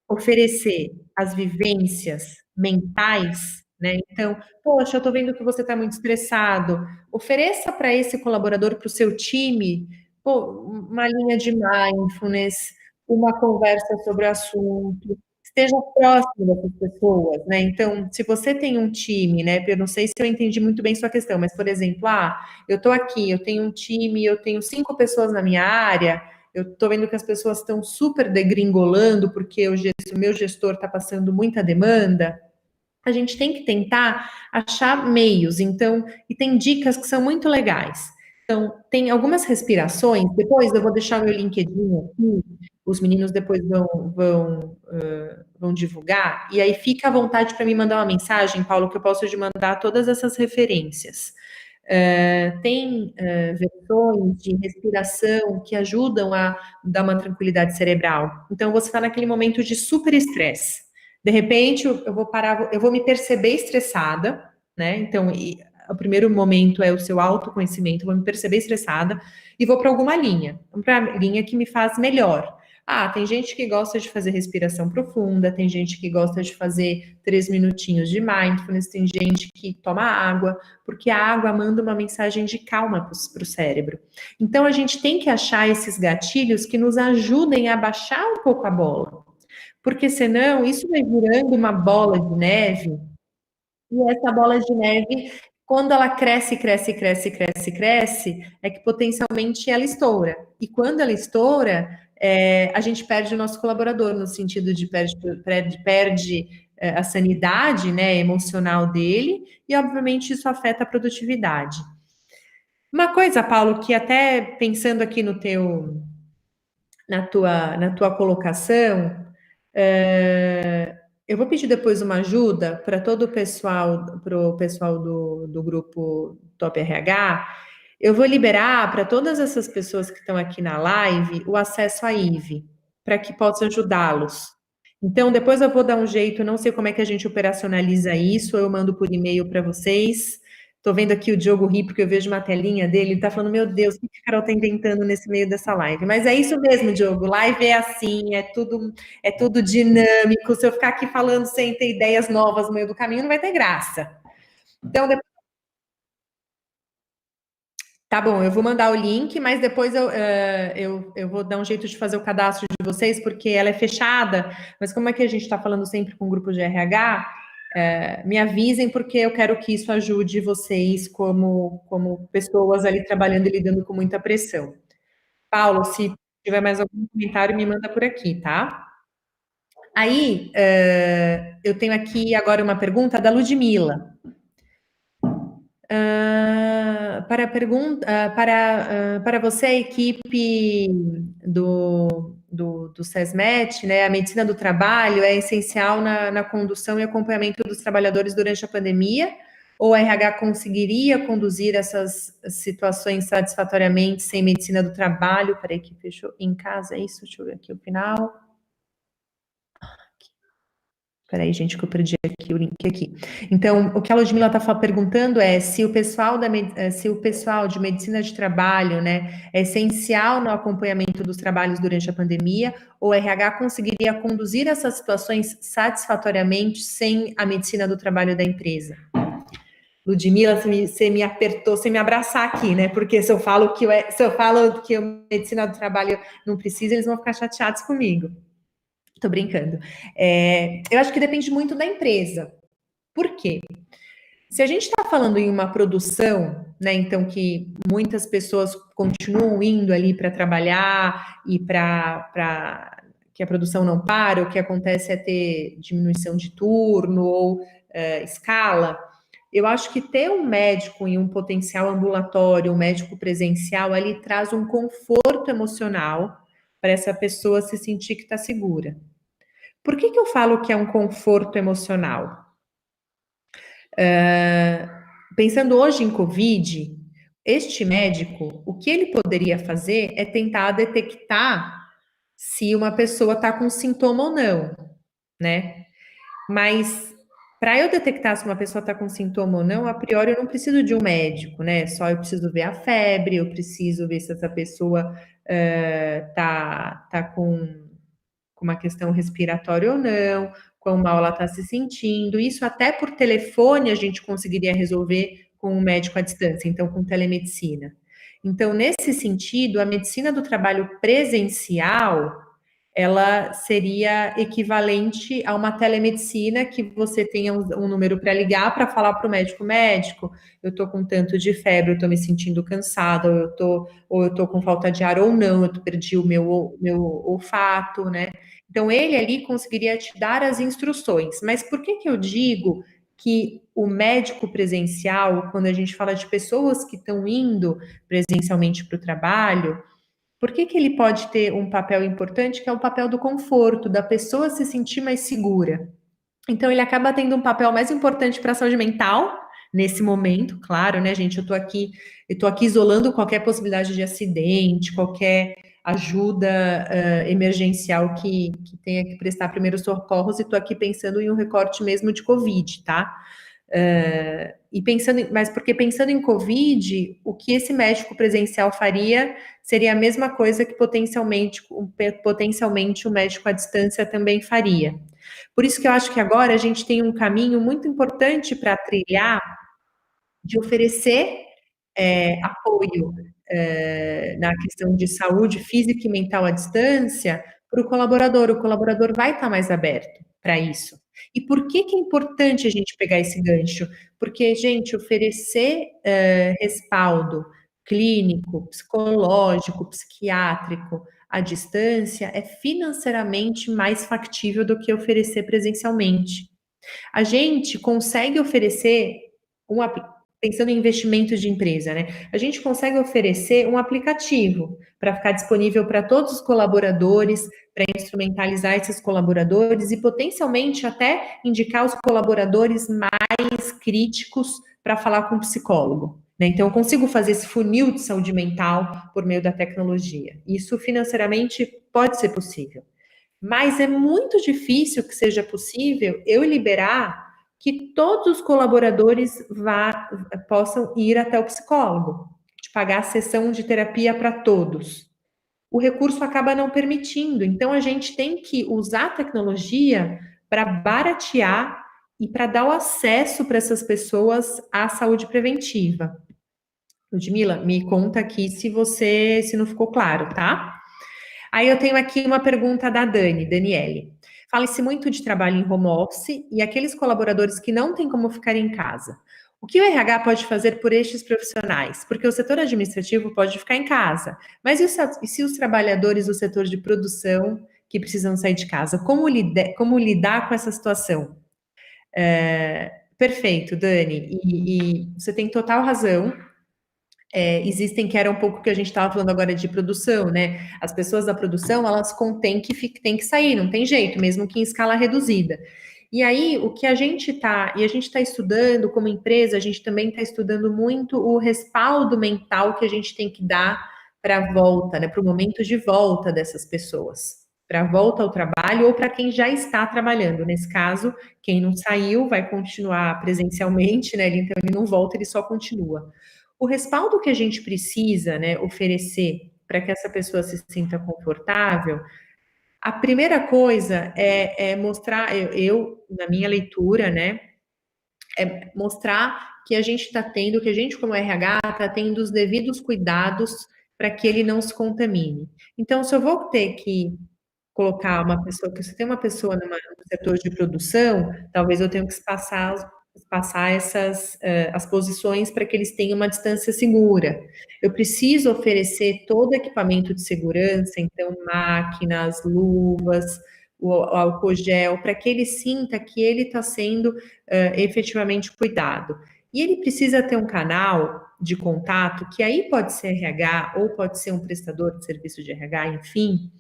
oferecer as vivências mentais, né? Então, poxa, eu estou vendo que você está muito estressado. Ofereça para esse colaborador, para o seu time, pô, uma linha de mindfulness, uma conversa sobre o assunto. Esteja próximo dessas pessoas, né? Então, se você tem um time, né? Eu não sei se eu entendi muito bem sua questão, mas, por exemplo, eu estou aqui, eu tenho um time, eu tenho 5 pessoas na minha área. Eu estou vendo que as pessoas estão super degringolando porque o meu gestor está passando muita demanda. A gente tem que tentar achar meios. Então, e tem dicas que são muito legais. Então, tem algumas respirações. Depois eu vou deixar meu LinkedIn aqui. Os meninos depois vão divulgar. E aí fica à vontade para me mandar uma mensagem, Paulo, que eu posso te mandar todas essas referências. Tem versões de respiração que ajudam a dar uma tranquilidade cerebral. Então, você está naquele momento de super estresse. De repente, eu vou parar, eu vou me perceber estressada, né? Então, o primeiro momento é o seu autoconhecimento, eu vou me perceber estressada e vou para alguma linha, para a linha que me faz melhor. Tem gente que gosta de fazer respiração profunda, tem gente que gosta de fazer 3 minutinhos de mindfulness, tem gente que toma água, porque a água manda uma mensagem de calma para o cérebro. Então, a gente tem que achar esses gatilhos que nos ajudem a baixar um pouco a bola, porque senão isso vai virando uma bola de neve, e essa bola de neve, quando ela cresce, cresce, cresce, cresce, cresce, é que potencialmente ela estoura. E quando ela estoura, a gente perde o nosso colaborador, no sentido de perde a sanidade, né, emocional dele, e obviamente isso afeta a produtividade. Uma coisa, Paulo, que até pensando aqui na tua colocação, eu vou pedir depois uma ajuda para todo o pessoal, para o pessoal do grupo Top RH. Eu vou liberar para todas essas pessoas que estão aqui na live o acesso à IVE, para que possa ajudá-los. Então, depois eu vou dar um jeito, não sei como é que a gente operacionaliza isso, eu mando por e-mail para vocês. Estou vendo aqui o Diogo rir, porque eu vejo uma telinha dele, ele está falando, meu Deus, o que a Carol está inventando nesse meio dessa live? Mas é isso mesmo, Diogo, live é assim, é tudo dinâmico. Se eu ficar aqui falando sem ter ideias novas no meio do caminho, não vai ter graça. Então, tá bom, eu vou mandar o link, mas depois eu vou dar um jeito de fazer o cadastro de vocês, porque ela é fechada. Mas como é que a gente está falando sempre com o grupo de RH, me avisem, porque eu quero que isso ajude vocês como pessoas ali trabalhando e lidando com muita pressão. Paulo, se tiver mais algum comentário, me manda por aqui, tá? Aí, eu tenho aqui agora uma pergunta da Ludmila. Para você, a equipe do SESMET, né, a medicina do trabalho é essencial na condução e acompanhamento dos trabalhadores durante a pandemia? Ou a RH conseguiria conduzir essas situações satisfatoriamente sem medicina do trabalho? Peraí, que fechou em casa, é isso? Deixa eu ver aqui o final. Peraí, gente, que eu perdi aqui o link aqui. Então, o que a Ludmila está perguntando é se o pessoal de medicina de trabalho, né, é essencial no acompanhamento dos trabalhos durante a pandemia, ou o RH conseguiria conduzir essas situações satisfatoriamente sem a medicina do trabalho da empresa? Ludmila, você me apertou, você me abraçar aqui, né? Porque se eu falo que a medicina do trabalho não precisa, eles vão ficar chateados comigo. Tô brincando. Eu acho que depende muito da empresa. Por quê? Se a gente está falando em uma produção, né, então que muitas pessoas continuam indo ali para trabalhar e para que a produção não para, o que acontece é ter diminuição de turno ou escala, eu acho que ter um médico em um potencial ambulatório, um médico presencial, ali traz um conforto emocional para essa pessoa se sentir que está segura. Por que eu falo que é um conforto emocional? Pensando hoje em Covid, este médico, o que ele poderia fazer é tentar detectar se uma pessoa está com sintoma ou não, né? Mas para eu detectar se uma pessoa está com sintoma ou não, a priori eu não preciso de um médico, né? Só eu preciso ver a febre, eu preciso ver se essa pessoa tá com uma questão respiratória ou não, quão mal ela está se sentindo. Isso até por telefone a gente conseguiria resolver com um médico à distância, então com telemedicina. Então, nesse sentido, a medicina do trabalho presencial, ela seria equivalente a uma telemedicina que você tenha um número para ligar para falar para o médico, eu estou com tanto de febre, eu estou me sentindo cansada, ou eu estou com falta de ar ou não, eu perdi o meu olfato, né? Então, ele ali conseguiria te dar as instruções. Mas por que eu digo que o médico presencial, quando a gente fala de pessoas que estão indo presencialmente para o trabalho, por que ele pode ter um papel importante, que é o papel do conforto, da pessoa se sentir mais segura? Então, ele acaba tendo um papel mais importante para a saúde mental, nesse momento, claro, né, gente? Eu tô aqui isolando qualquer possibilidade de acidente, qualquer ajuda emergencial que tenha que prestar primeiros socorros, e tô aqui pensando em um recorte mesmo de Covid, tá? Porque pensando em Covid, o que esse médico presencial faria seria a mesma coisa que potencialmente o médico à distância também faria. Por isso que eu acho que agora a gente tem um caminho muito importante para trilhar, de oferecer apoio na questão de saúde física e mental à distância para o colaborador vai estar mais aberto para isso. E por que é importante a gente pegar esse gancho? Porque, gente, oferecer respaldo clínico, psicológico, psiquiátrico à distância é financeiramente mais factível do que oferecer presencialmente. A gente consegue oferecer pensando em investimentos de empresa, né? A gente consegue oferecer um aplicativo para ficar disponível para todos os colaboradores, para instrumentalizar esses colaboradores e potencialmente até indicar os colaboradores mais críticos para falar com o psicólogo. Né? Então, eu consigo fazer esse funil de saúde mental por meio da tecnologia. Isso financeiramente pode ser possível. Mas é muito difícil que seja possível eu liberar que todos os colaboradores possam ir até o psicólogo, de pagar a sessão de terapia para todos. O recurso acaba não permitindo, então a gente tem que usar a tecnologia para baratear e para dar o acesso para essas pessoas à saúde preventiva. Ludmila, me conta aqui se não ficou claro, tá? Aí eu tenho aqui uma pergunta da Daniele. Fala-se muito de trabalho em home office e aqueles colaboradores que não têm como ficar em casa. O que o RH pode fazer por estes profissionais? Porque o setor administrativo pode ficar em casa, mas e se os trabalhadores do setor de produção que precisam sair de casa? Como lidar com essa situação? Perfeito, Dani. E você tem total razão. Existem, que era um pouco que a gente estava falando agora de produção, né? As pessoas da produção, elas têm que sair, não tem jeito, mesmo que em escala reduzida. E aí, o que a gente está estudando como empresa, a gente também está estudando muito o respaldo mental que a gente tem que dar para a volta, né? Para o momento de volta dessas pessoas, para a volta ao trabalho ou para quem já está trabalhando. Nesse caso, quem não saiu vai continuar presencialmente, né? Então ele não volta, ele só continua. O respaldo que a gente precisa, né, oferecer para que essa pessoa se sinta confortável, a primeira coisa é mostrar, na minha leitura, né, é mostrar que a gente está tendo, que a gente, como RH, está tendo os devidos cuidados para que ele não se contamine. Então, se eu vou ter que colocar uma pessoa, que você tem uma pessoa no setor de produção, talvez eu tenha que passar as posições para que eles tenham uma distância segura. Eu preciso oferecer todo equipamento de segurança, então máquinas, luvas, o álcool gel, para que ele sinta que ele está sendo efetivamente cuidado. E ele precisa ter um canal de contato, que aí pode ser RH ou pode ser um prestador de serviço de RH, enfim,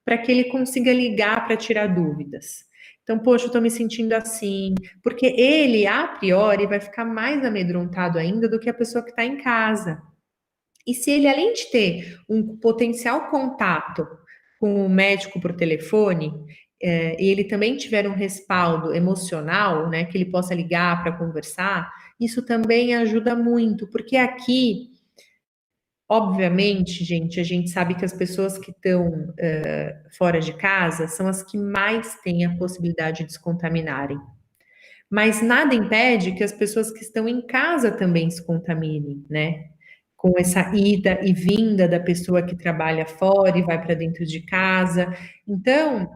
para que ele consiga ligar para tirar dúvidas. Então, poxa, eu estou me sentindo assim, porque ele, a priori, vai ficar mais amedrontado ainda do que a pessoa que está em casa. E se ele, além de ter um potencial contato com o médico por telefone, e ele também tiver um respaldo emocional, né, que ele possa ligar para conversar, isso também ajuda muito, porque aqui, obviamente, gente, a gente sabe que as pessoas que estão fora de casa são as que mais têm a possibilidade de se contaminarem. Mas nada impede que as pessoas que estão em casa também se contaminem, né? Com essa ida e vinda da pessoa que trabalha fora e vai para dentro de casa. Então,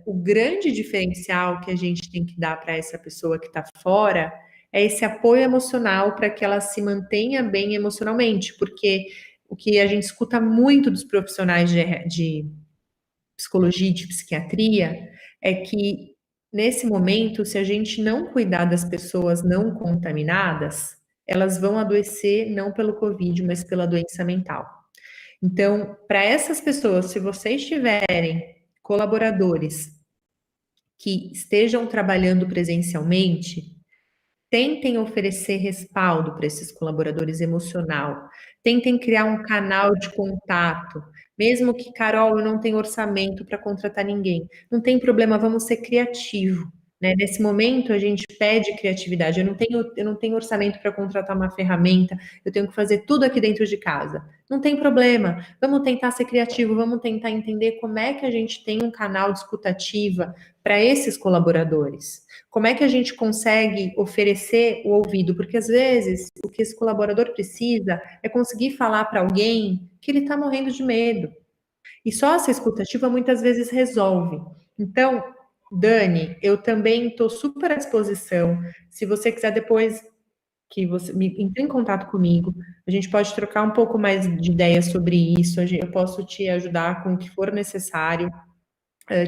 o grande diferencial que a gente tem que dar para essa pessoa que está fora é esse apoio emocional para que ela se mantenha bem emocionalmente, porque o que a gente escuta muito dos profissionais de psicologia e de psiquiatria é que nesse momento, se a gente não cuidar das pessoas não contaminadas, elas vão adoecer não pelo Covid, mas pela doença mental. Então, para essas pessoas, se vocês tiverem colaboradores que estejam trabalhando presencialmente, tentem oferecer respaldo para esses colaboradores emocional. Tentem criar um canal de contato. Mesmo que, Carol, eu não tenho orçamento para contratar ninguém. Não tem problema, vamos ser criativo. Né? Nesse momento, a gente pede criatividade. Eu não tenho orçamento para contratar uma ferramenta, eu tenho que fazer tudo aqui dentro de casa. Não tem problema, vamos tentar ser criativo, vamos tentar entender como é que a gente tem um canal de escutativa para esses colaboradores. Como é que a gente consegue oferecer o ouvido? Porque às vezes o que esse colaborador precisa é conseguir falar para alguém que ele está morrendo de medo. E só essa escutativa muitas vezes resolve. Então, Dani, eu também estou super à disposição. Se você quiser depois que você entre em contato comigo, a gente pode trocar um pouco mais de ideias sobre isso. Eu posso te ajudar com o que for necessário,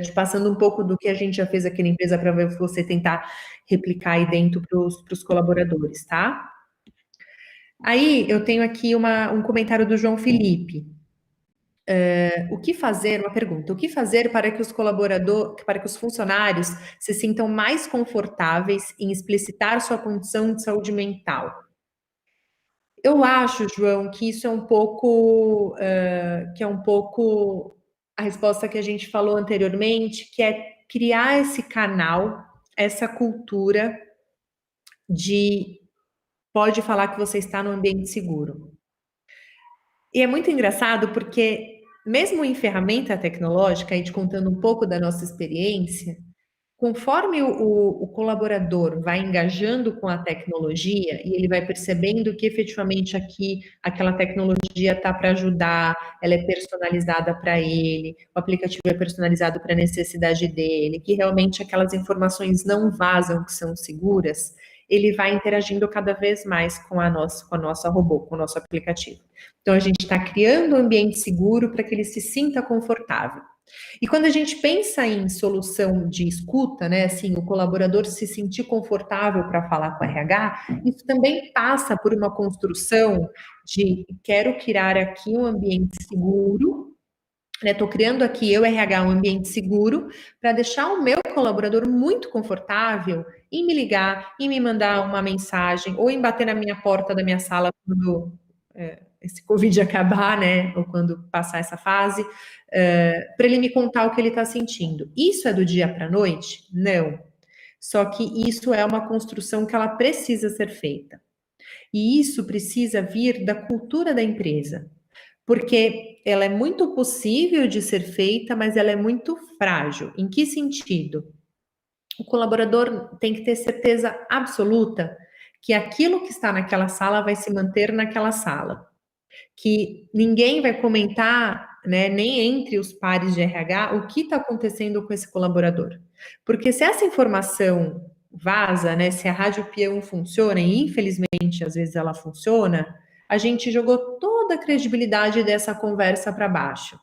te passando um pouco do que a gente já fez aqui na empresa para você tentar replicar aí dentro para os colaboradores, tá? Aí eu tenho aqui um comentário do João Felipe. O que fazer, uma pergunta, o que fazer para que para que os funcionários se sintam mais confortáveis em explicitar sua condição de saúde mental? Eu acho, João, que isso é um pouco, a resposta que a gente falou anteriormente, que é criar esse canal, essa cultura de pode falar que você está no ambiente seguro. E é muito engraçado porque, mesmo em ferramenta tecnológica, a gente contando um pouco da nossa experiência, conforme o colaborador vai engajando com a tecnologia e ele vai percebendo que efetivamente aqui aquela tecnologia está para ajudar, ela é personalizada para ele, o aplicativo é personalizado para a necessidade dele, que realmente aquelas informações não vazam, que são seguras, ele vai interagindo cada vez mais com a nossa robô, com o nosso aplicativo. Então a gente está criando um ambiente seguro para que ele se sinta confortável. E quando a gente pensa em solução de escuta, né, assim, o colaborador se sentir confortável para falar com o RH, isso também passa por uma construção de quero criar aqui um ambiente seguro, né? Estou criando aqui, eu, RH, um ambiente seguro para deixar o meu colaborador muito confortável em me ligar, em me mandar uma mensagem, ou em bater na minha porta da minha sala quando esse Covid acabar, né? Ou quando passar essa fase, para ele me contar o que ele está sentindo. Isso é do dia para a noite? Não. Só que isso é uma construção que ela precisa ser feita. E isso precisa vir da cultura da empresa, porque ela é muito possível de ser feita, mas ela é muito frágil. Em que sentido? O colaborador tem que ter certeza absoluta que aquilo que está naquela sala vai se manter naquela sala, que ninguém vai comentar, né, nem entre os pares de RH, o que está acontecendo com esse colaborador. Porque se essa informação vaza, né, se a rádio peão funciona, e infelizmente às vezes ela funciona, a gente jogou toda a credibilidade dessa conversa para baixo.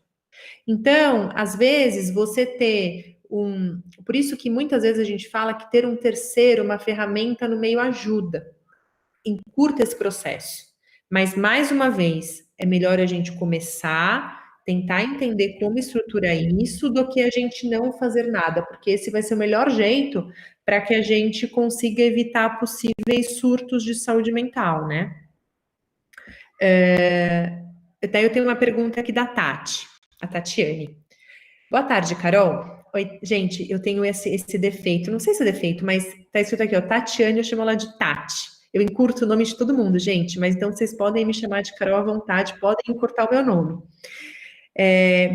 Então, às vezes, você ter um. Por isso que muitas vezes a gente fala que ter um terceiro, uma ferramenta no meio ajuda, encurta esse processo. Mas, mais uma vez, é melhor a gente começar, tentar entender como estruturar isso, do que a gente não fazer nada, porque esse vai ser o melhor jeito para que a gente consiga evitar possíveis surtos de saúde mental, né? Daí eu tenho uma pergunta aqui da Tati, a Tatiane. Boa tarde, Carol. Oi, gente, eu tenho esse defeito, não sei se é defeito, mas tá escrito aqui, ó, Tatiane, eu chamo ela de Tati. Eu encurto o nome de todo mundo, gente, mas então vocês podem me chamar de Carol à vontade, podem encurtar o meu nome.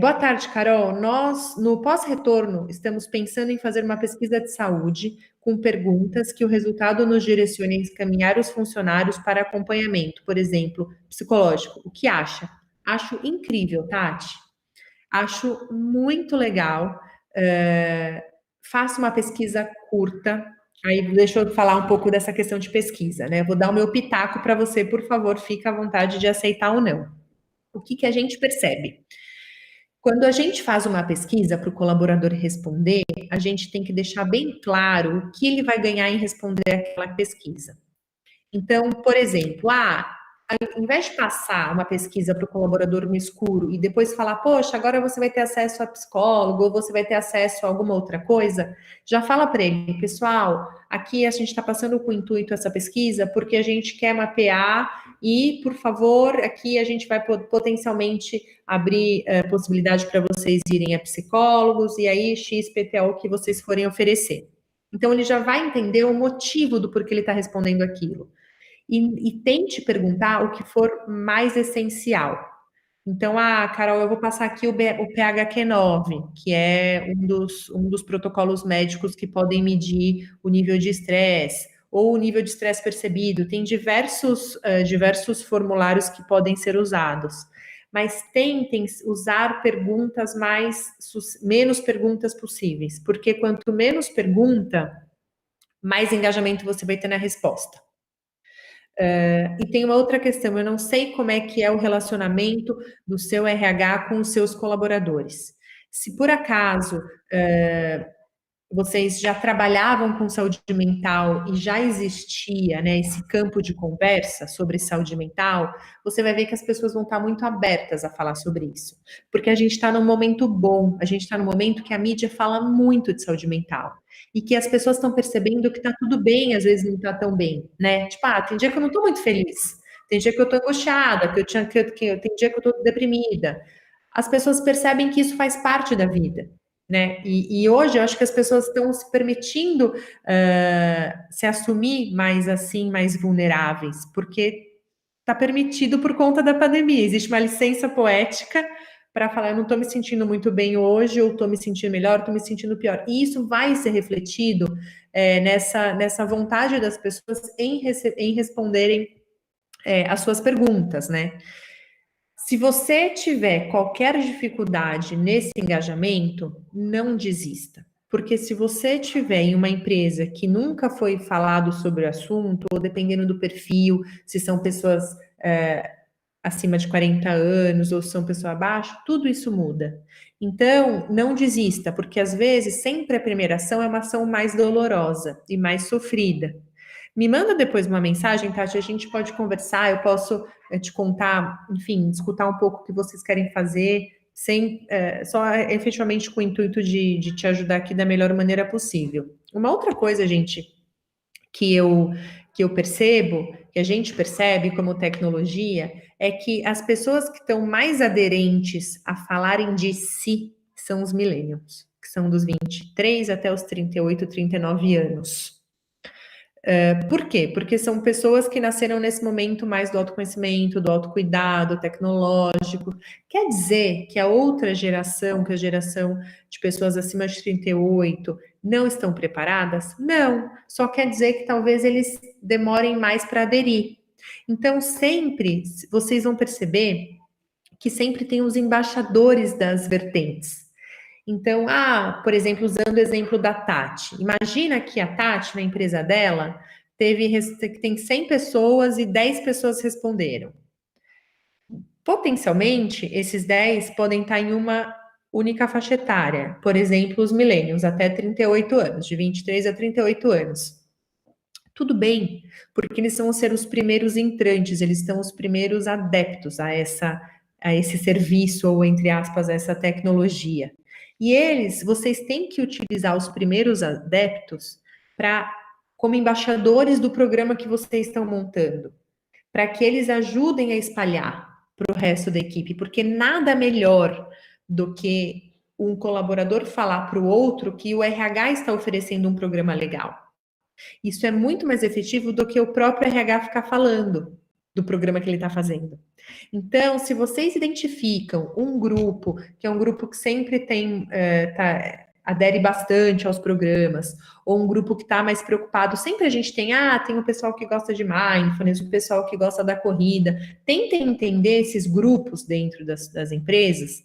Boa tarde, Carol. Nós, no pós-retorno, estamos pensando em fazer uma pesquisa de saúde com perguntas que o resultado nos direcione a encaminhar os funcionários para acompanhamento, por exemplo, psicológico. O que acha? Acho incrível, Tati. Acho muito legal. Faça uma pesquisa curta. Aí deixa eu falar um pouco dessa questão de pesquisa, né? Vou dar o meu pitaco para você, por favor, fique à vontade de aceitar ou não. O que a gente percebe? Quando a gente faz uma pesquisa para o colaborador responder, a gente tem que deixar bem claro o que ele vai ganhar em responder aquela pesquisa. Então, por exemplo, ao invés de passar uma pesquisa para o colaborador no escuro e depois falar, poxa, agora você vai ter acesso a psicólogo ou você vai ter acesso a alguma outra coisa, já fala para ele, pessoal, aqui a gente está passando com o intuito essa pesquisa porque a gente quer mapear e, por favor, aqui a gente vai potencialmente abrir possibilidade para vocês irem a psicólogos e aí XPTO que vocês forem oferecer. Então, ele já vai entender o motivo do porquê ele está respondendo aquilo. E tente perguntar o que for mais essencial. Então, Carol, eu vou passar aqui o PHQ-9, que é um dos protocolos médicos que podem medir o nível de estresse ou o nível de estresse percebido. Tem diversos formulários que podem ser usados. Mas tentem usar perguntas menos perguntas possíveis, porque quanto menos pergunta, mais engajamento você vai ter na resposta. E tem uma outra questão, eu não sei como é que é o relacionamento do seu RH com os seus colaboradores. Se por acaso vocês já trabalhavam com saúde mental e já existia, né, esse campo de conversa sobre saúde mental, você vai ver que as pessoas vão estar muito abertas a falar sobre isso. Porque a gente está num momento bom, a gente está num momento que a mídia fala muito de saúde mental. E que as pessoas estão percebendo que está tudo bem, às vezes não está tão bem, né? Tipo, tem dia que eu não estou muito feliz, tem dia que eu estou angustiada, tem dia que eu estou deprimida. As pessoas percebem que isso faz parte da vida. Né? E hoje eu acho que as pessoas estão se permitindo se assumir mais assim, mais vulneráveis, porque está permitido por conta da pandemia. Existe uma licença poética para falar, eu não estou me sentindo muito bem hoje, ou estou me sentindo melhor, estou me sentindo pior. E isso vai ser refletido nessa vontade das pessoas em responderem as suas perguntas, né? Se você tiver qualquer dificuldade nesse engajamento, não desista. Porque se você tiver em uma empresa que nunca foi falado sobre o assunto, ou dependendo do perfil, se são pessoas acima de 40 anos ou se são pessoas abaixo, tudo isso muda. Então, não desista, porque às vezes sempre a primeira ação é uma ação mais dolorosa e mais sofrida. Me manda depois uma mensagem, Tati, a gente pode conversar, eu posso te contar, enfim, escutar um pouco o que vocês querem fazer, sem só efetivamente com o intuito de te ajudar aqui da melhor maneira possível. Uma outra coisa, gente, que eu percebo, que a gente percebe como tecnologia, é que as pessoas que estão mais aderentes a falarem de si são os millennials, que são dos 23 até os 38, 39 anos. Por quê? Porque são pessoas que nasceram nesse momento mais do autoconhecimento, do autocuidado tecnológico. Quer dizer que a outra geração, que é a geração de pessoas acima de 38, não estão preparadas? Não. Só quer dizer que talvez eles demorem mais para aderir. Então, sempre vocês vão perceber que sempre tem os embaixadores das vertentes. Então, por exemplo, usando o exemplo da Tati. Imagina que a Tati, na empresa dela, tem 100 pessoas e 10 pessoas responderam. Potencialmente, esses 10 podem estar em uma única faixa etária. Por exemplo, os millennials, até 38 anos, de 23 a 38 anos. Tudo bem, porque eles vão ser os primeiros entrantes, eles são os primeiros adeptos a esse serviço, ou entre aspas, a essa tecnologia. E vocês têm que utilizar os primeiros adeptos como embaixadores do programa que vocês estão montando, para que eles ajudem a espalhar para o resto da equipe, porque nada melhor do que um colaborador falar para o outro que o RH está oferecendo um programa legal. Isso é muito mais efetivo do que o próprio RH ficar falando do programa que ele está fazendo. Então, se vocês identificam um grupo, que é um grupo que sempre adere bastante aos programas, ou um grupo que está mais preocupado, sempre a gente tem o pessoal que gosta de mindfulness, o pessoal que gosta da corrida. Tentem entender esses grupos dentro das empresas,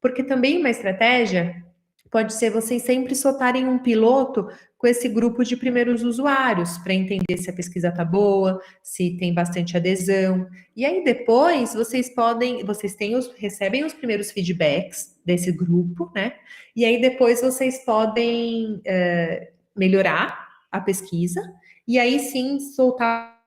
porque também uma estratégia pode ser vocês sempre soltarem um piloto com esse grupo de primeiros usuários, para entender se a pesquisa está boa, se tem bastante adesão. E aí depois recebem os primeiros feedbacks desse grupo, né? E aí depois vocês podem melhorar a pesquisa, e aí sim soltar.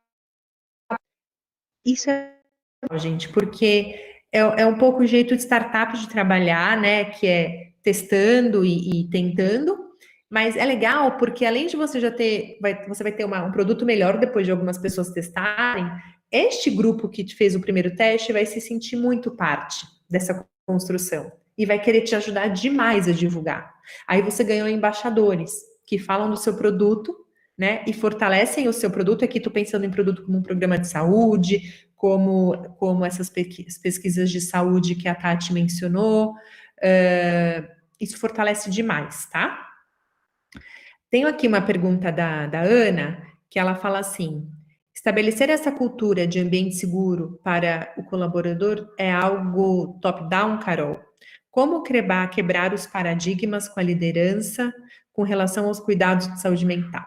Isso é legal, gente, porque é um pouco o jeito de startup de trabalhar, né? Que é testando e tentando, mas é legal porque além de você você vai ter um produto melhor depois de algumas pessoas testarem, este grupo que te fez o primeiro teste vai se sentir muito parte dessa construção e vai querer te ajudar demais a divulgar. Aí você ganhou embaixadores que falam do seu produto, né, e fortalecem o seu produto. Aqui estou pensando em produto como um programa de saúde, como essas pesquisas de saúde que a Tati mencionou. Isso fortalece demais, tá? Tenho aqui uma pergunta da Ana, que ela fala assim: estabelecer essa cultura de ambiente seguro para o colaborador é algo top-down, Carol? Como quebrar os paradigmas com a liderança com relação aos cuidados de saúde mental?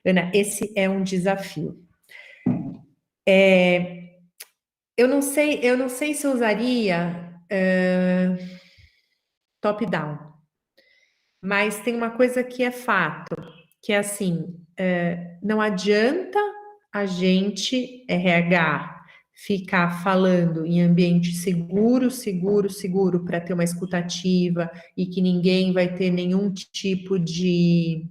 Ana, esse é um desafio. Eu não sei se eu usaria top-down, mas tem uma coisa que é fato, que é assim, não adianta a gente, RH, ficar falando em ambiente seguro, para ter uma escutativa e que ninguém vai ter nenhum tipo de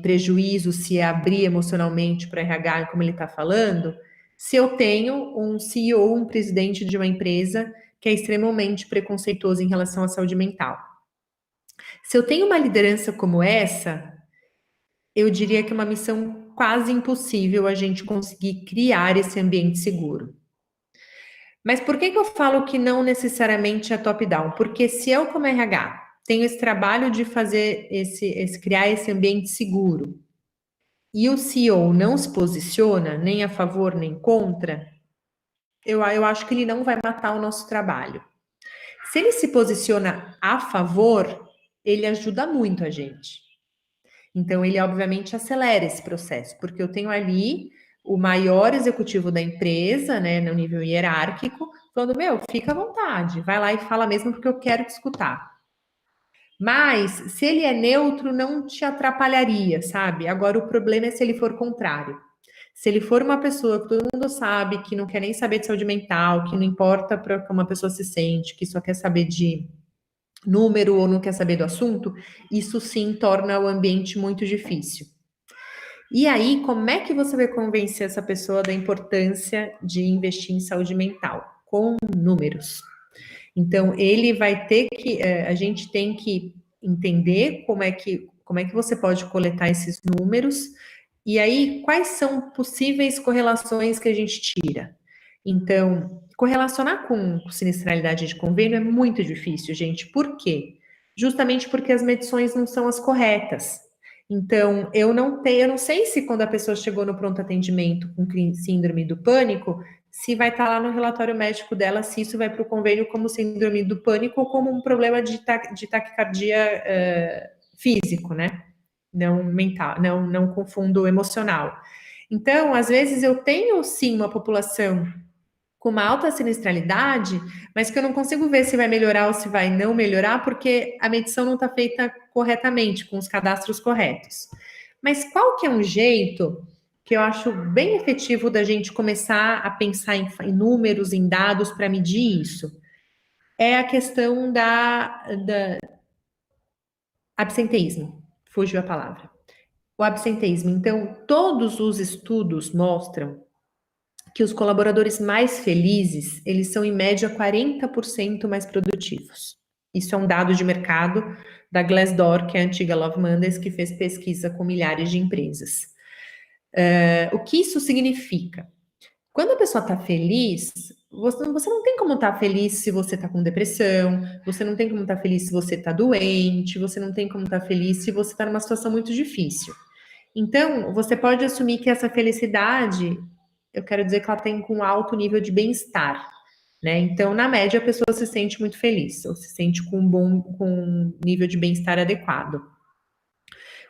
prejuízo se abrir emocionalmente para RH, como ele está falando, se eu tenho um CEO, um presidente de uma empresa que é extremamente preconceituoso em relação à saúde mental. Se eu tenho uma liderança como essa, eu diria que é uma missão quase impossível a gente conseguir criar esse ambiente seguro. Mas por que eu falo que não necessariamente é top-down? Porque se eu, como RH, tenho esse trabalho de fazer criar esse ambiente seguro, e o CEO não se posiciona nem a favor nem contra, eu acho que ele não vai matar o nosso trabalho. Se ele se posiciona a favor, ele ajuda muito a gente. Então, ele obviamente acelera esse processo, porque eu tenho ali o maior executivo da empresa, né, no nível hierárquico, falando, meu, fica à vontade, vai lá e fala mesmo porque eu quero te escutar. Mas, se ele é neutro, não te atrapalharia, sabe? Agora, o problema é se ele for contrário. Se ele for uma pessoa que todo mundo sabe, que não quer nem saber de saúde mental, que não importa para como uma pessoa se sente, que só quer saber de número ou não quer saber do assunto, isso sim torna o ambiente muito difícil. E aí, como é que você vai convencer essa pessoa da importância de investir em saúde mental? Com números. Então, ele vai ter que, a gente tem que entender como é que você pode coletar esses números, e aí, quais são possíveis correlações que a gente tira? Então, correlacionar com sinistralidade de convênio é muito difícil, gente. Por quê? Justamente porque as medições não são as corretas. Então, eu não sei se quando a pessoa chegou no pronto atendimento com síndrome do pânico, se vai estar lá no relatório médico dela, se isso vai para o convênio como síndrome do pânico ou como um problema de taquicardia físico, né? Não mental, não confundo emocional. Então, às vezes eu tenho sim uma população com uma alta sinistralidade, mas que eu não consigo ver se vai melhorar ou se vai não melhorar, porque a medição não está feita corretamente, com os cadastros corretos. Mas qual que é um jeito que eu acho bem efetivo da gente começar a pensar em números, em dados para medir isso? É a questão da absenteísmo. Fugiu a palavra. O absenteísmo. Então, todos os estudos mostram que os colaboradores mais felizes, eles são em média 40% mais produtivos. Isso é um dado de mercado da Glassdoor, que é a antiga Love Mondays, que fez pesquisa com milhares de empresas. O que isso significa? Quando a pessoa está feliz, você não tem como estar feliz se você está com depressão, você não tem como estar feliz se você está doente, você não tem como estar feliz se você está numa situação muito difícil. Então, você pode assumir que essa felicidade, eu quero dizer que ela tem com alto nível de bem-estar, né? Então, na média, a pessoa se sente muito feliz, ou se sente com um nível de bem-estar adequado.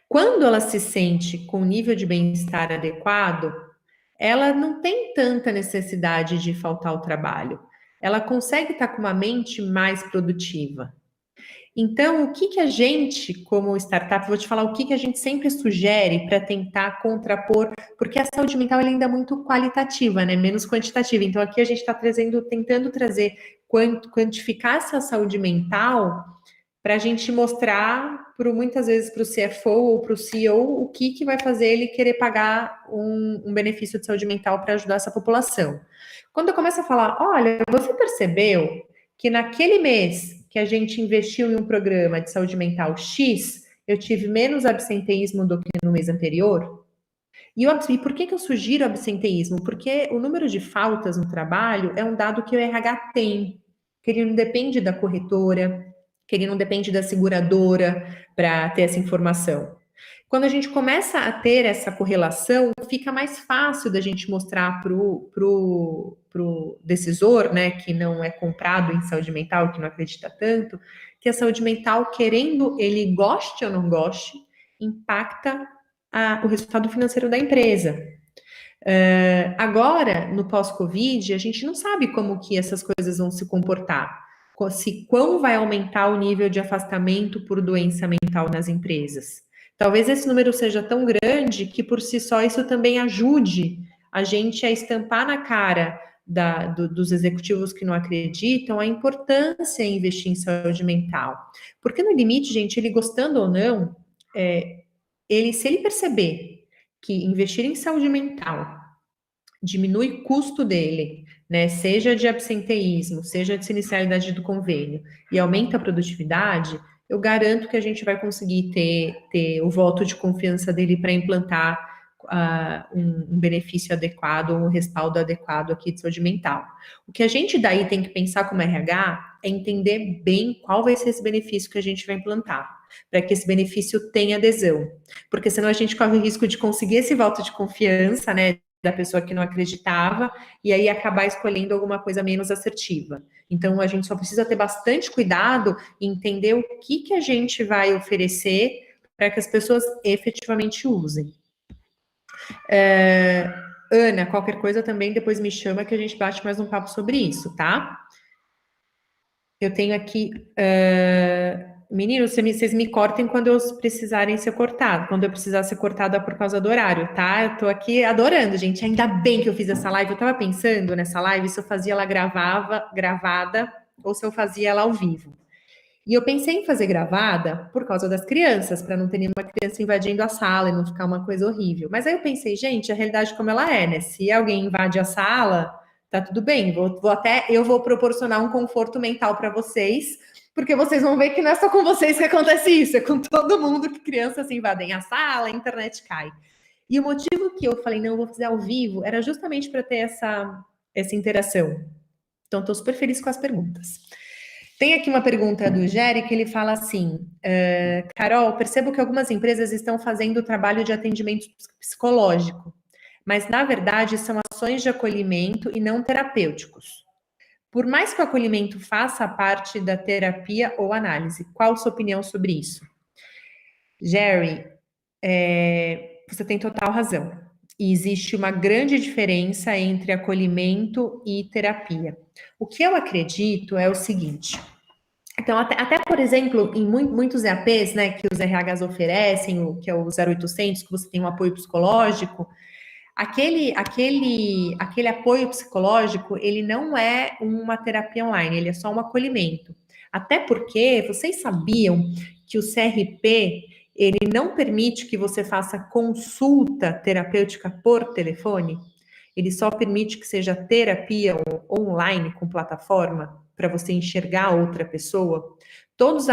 Quando ela se sente com um nível de bem-estar adequado, ela não tem tanta necessidade de faltar ao trabalho. Ela consegue estar com uma mente mais produtiva. Então, o que a gente, como startup, vou te falar o que a gente sempre sugere para tentar contrapor, porque a saúde mental ela ainda é muito qualitativa, né? Menos quantitativa. Então, aqui a gente está tentando trazer, quantificar essa saúde mental para a gente mostrar, muitas vezes, para o CFO ou para o CEO, o que vai fazer ele querer pagar um benefício de saúde mental para ajudar essa população. Quando eu começo a falar, olha, você percebeu que naquele mês que a gente investiu em um programa de saúde mental X, eu tive menos absenteísmo do que no mês anterior? E por que eu sugiro absenteísmo? Porque o número de faltas no trabalho é um dado que o RH tem, que ele não depende da corretora, que ele não depende da seguradora para ter essa informação. Quando a gente começa a ter essa correlação, fica mais fácil da gente mostrar para o decisor, né, que não é comprado em saúde mental, que não acredita tanto, que a saúde mental, querendo ele goste ou não goste, impacta o resultado financeiro da empresa. Agora, no pós-Covid, a gente não sabe como que essas coisas vão se comportar. Quão vai aumentar o nível de afastamento por doença mental nas empresas. Talvez esse número seja tão grande que, por si só, isso também ajude a gente a estampar na cara dos executivos que não acreditam a importância em investir em saúde mental. Porque, no limite, gente, ele gostando ou não, se ele perceber que investir em saúde mental diminui o custo dele, né, seja de absenteísmo, seja de sinistralidade do convênio, e aumenta a produtividade, eu garanto que a gente vai conseguir ter o voto de confiança dele para implantar um benefício adequado, um respaldo adequado aqui de saúde mental. O que a gente daí tem que pensar como RH é entender bem qual vai ser esse benefício que a gente vai implantar, para que esse benefício tenha adesão, porque senão a gente corre o risco de conseguir esse voto de confiança, né, da pessoa que não acreditava, e aí acabar escolhendo alguma coisa menos assertiva. Então, a gente só precisa ter bastante cuidado e entender o que a gente vai oferecer para que as pessoas efetivamente usem. Ana, qualquer coisa também depois me chama que a gente bate mais um papo sobre isso, tá? Eu tenho aqui. Meninos, vocês me cortem quando eu precisarem ser cortado, quando eu precisar ser cortada por causa do horário, tá? Eu tô aqui adorando, gente. Ainda bem que eu fiz essa live. Eu tava pensando nessa live se eu fazia ela gravada, ou se eu fazia ela ao vivo. E eu pensei em fazer gravada por causa das crianças, para não ter nenhuma criança invadindo a sala e não ficar uma coisa horrível. Mas aí eu pensei, gente, a realidade como ela é, né? Se alguém invade a sala, tá tudo bem. Eu vou proporcionar um conforto mental para vocês, porque vocês vão ver que não é só com vocês que acontece isso, é com todo mundo que crianças invadem a sala, a internet cai. E o motivo que eu falei, não, eu vou fazer ao vivo, era justamente para ter essa interação. Então, estou super feliz com as perguntas. Tem aqui uma pergunta do Jerry que ele fala assim: Carol, percebo que algumas empresas estão fazendo o trabalho de atendimento psicológico, mas na verdade são ações de acolhimento e não terapêuticos. Por mais que o acolhimento faça parte da terapia ou análise, qual a sua opinião sobre isso? Jerry, você tem total razão. E existe uma grande diferença entre acolhimento e terapia. O que eu acredito é o seguinte. Então, até por exemplo, em muitos EAPs, né, que os RHs oferecem, que é o 0800, que você tem um apoio psicológico, aquele apoio psicológico, ele não é uma terapia online, ele é só um acolhimento. Até porque vocês sabiam que o CRP, ele não permite que você faça consulta terapêutica por telefone? Ele só permite que seja terapia online com plataforma para você enxergar outra pessoa. Todas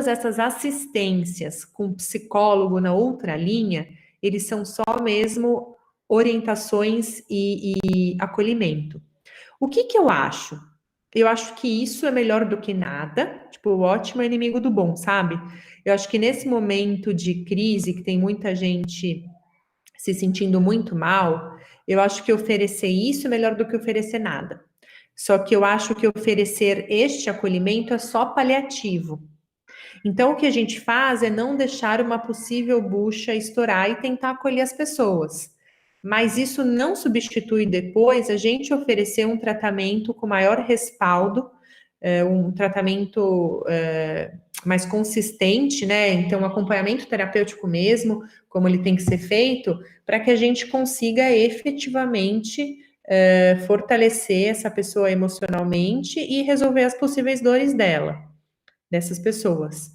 essas assistências com psicólogo na outra linha, eles são só mesmo orientações e acolhimento. O que eu acho? Eu acho que isso é melhor do que nada. Tipo, o ótimo é inimigo do bom, sabe? Eu acho que nesse momento de crise, que tem muita gente se sentindo muito mal, eu acho que oferecer isso é melhor do que oferecer nada. Só que eu acho que oferecer este acolhimento é só paliativo. Então, o que a gente faz é não deixar uma possível bucha estourar e tentar acolher as pessoas. Mas isso não substitui depois a gente oferecer um tratamento com maior respaldo, um tratamento mais consistente, né? Então, acompanhamento terapêutico mesmo, como ele tem que ser feito, para que a gente consiga efetivamente fortalecer essa pessoa emocionalmente e resolver as possíveis dores dessas pessoas.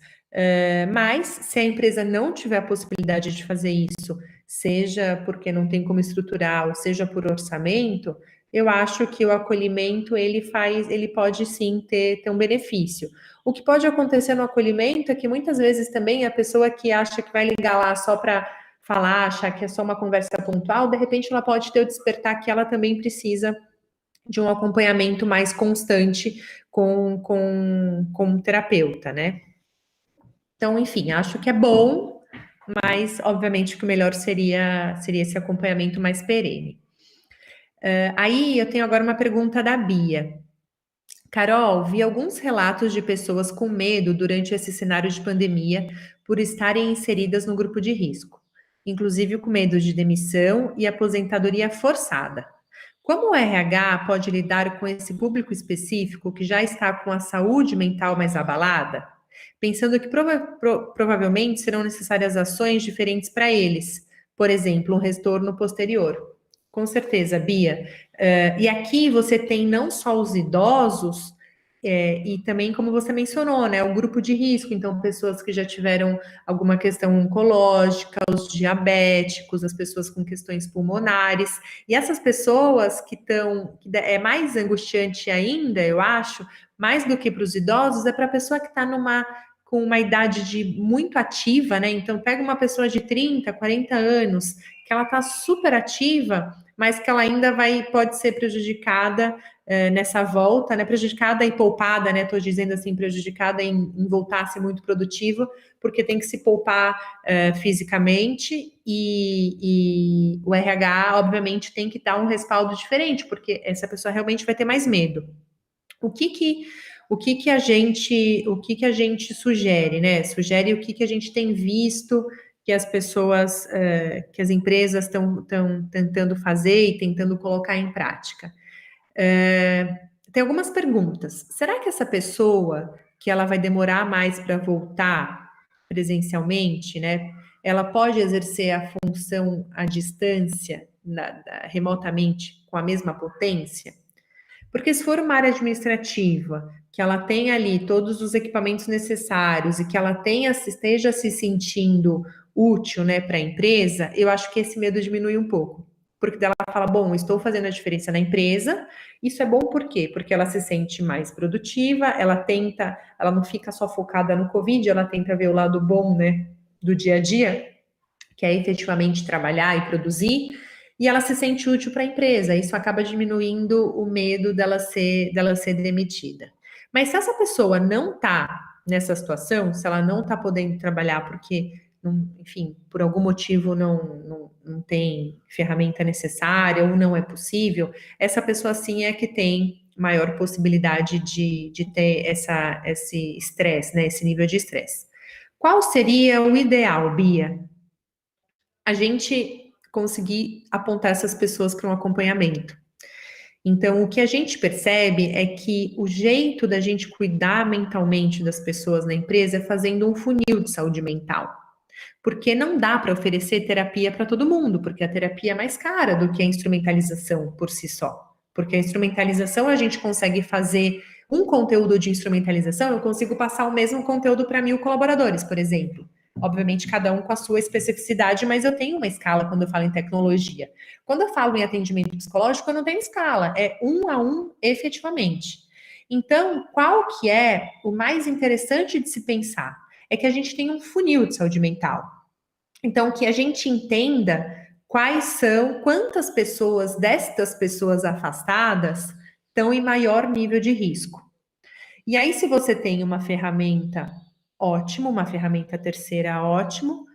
Mas, se a empresa não tiver a possibilidade de fazer isso, seja porque não tem como estruturar, ou seja por orçamento, eu acho que o acolhimento ele pode sim ter um benefício. O que pode acontecer no acolhimento é que muitas vezes também a pessoa que acha que vai ligar lá só para falar, achar que é só uma conversa pontual, de repente ela pode ter o despertar que ela também precisa de um acompanhamento mais constante com um terapeuta, né? Então, enfim, acho que é bom, mas obviamente que o melhor seria esse acompanhamento mais perene. Aí eu tenho agora uma pergunta da Bia. Carol, vi alguns relatos de pessoas com medo durante esse cenário de pandemia por estarem inseridas no grupo de risco, inclusive com medo de demissão e aposentadoria forçada. Como o RH pode lidar com esse público específico que já está com a saúde mental mais abalada? Pensando que provavelmente serão necessárias ações diferentes para eles, por exemplo, um retorno posterior. Com certeza, Bia. E aqui você tem não só os idosos, e também, como você mencionou, né, um grupo de risco, então pessoas que já tiveram alguma questão oncológica, os diabéticos, as pessoas com questões pulmonares, e essas pessoas que é mais angustiante ainda, eu acho, mais do que para os idosos, é para a pessoa que está com uma idade muito ativa, né? Então, pega uma pessoa de 30, 40 anos, que ela está super ativa, mas que ela ainda pode ser prejudicada nessa volta, né? Prejudicada e poupada, né? Estou dizendo assim, prejudicada em voltar a ser muito produtivo, porque tem que se poupar fisicamente e o RH, obviamente, tem que dar um respaldo diferente, porque essa pessoa realmente vai ter mais medo. O que que a gente sugere, né? Sugere o que a gente tem visto que as pessoas, que as empresas estão tentando fazer e tentando colocar em prática. Tem algumas perguntas. Será que essa pessoa, que ela vai demorar mais para voltar presencialmente, né? Ela pode exercer a função à distância, remotamente, com a mesma potência? Porque se for uma área administrativa, que ela tem ali todos os equipamentos necessários e que ela esteja se sentindo útil, né, para a empresa, eu acho que esse medo diminui um pouco. Porque ela fala, bom, estou fazendo a diferença na empresa, isso é bom por quê? Porque ela se sente mais produtiva, ela não fica só focada no Covid, ela tenta ver o lado bom, né, do dia a dia, que é efetivamente trabalhar e produzir, e ela se sente útil para a empresa. Isso acaba diminuindo o medo dela ser demitida. Mas se essa pessoa não está nessa situação, se ela não está podendo trabalhar porque, enfim, por algum motivo não tem ferramenta necessária ou não é possível, essa pessoa sim é que tem maior possibilidade de ter esse estresse, né, esse nível de estresse. Qual seria o ideal, Bia? A gente conseguir apontar essas pessoas para um acompanhamento. Então, o que a gente percebe é que o jeito da gente cuidar mentalmente das pessoas na empresa é fazendo um funil de saúde mental. Porque não dá para oferecer terapia para todo mundo, porque a terapia é mais cara do que a instrumentalização por si só. Porque a instrumentalização a gente consegue fazer um conteúdo de instrumentalização, eu consigo passar o mesmo conteúdo para 1.000 colaboradores, por exemplo. Obviamente, cada um com a sua especificidade, mas eu tenho uma escala quando eu falo em tecnologia. Quando eu falo em atendimento psicológico, eu não tenho escala, é 1 a 1 efetivamente. Então, qual que é o mais interessante de se pensar? É que a gente tem um funil de saúde mental. Então, que a gente entenda quantas pessoas destas pessoas afastadas estão em maior nível de risco. E aí, se você tem uma ferramenta, ótimo, uma ferramenta terceira, ótimo.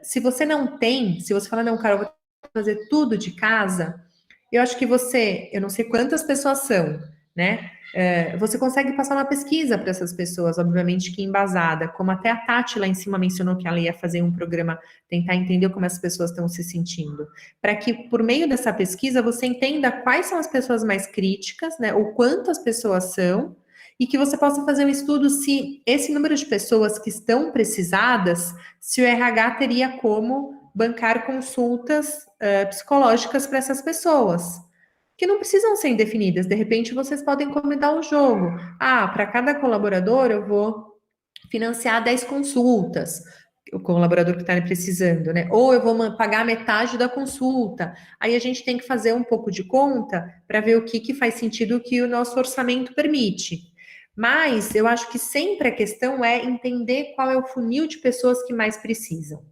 Se você não tem, se você fala, não, cara, eu vou fazer tudo de casa, eu acho que eu não sei quantas pessoas são, né? Você consegue passar uma pesquisa para essas pessoas, obviamente que embasada, como até a Tati lá em cima mencionou que ela ia fazer um programa, tentar entender como as pessoas estão se sentindo, para que por meio dessa pesquisa você entenda quais são as pessoas mais críticas, né? Ou quantas pessoas são, e que você possa fazer um estudo se esse número de pessoas que estão precisadas, se o RH teria como bancar consultas psicológicas para essas pessoas, que não precisam ser indefinidas. De repente, vocês podem comentar o jogo. Ah, para cada colaborador, eu vou financiar 10 consultas, o colaborador que está precisando, né? Ou eu vou pagar metade da consulta. Aí a gente tem que fazer um pouco de conta para ver o que faz sentido, o que o nosso orçamento permite. Mas eu acho que sempre a questão é entender qual é o funil de pessoas que mais precisam.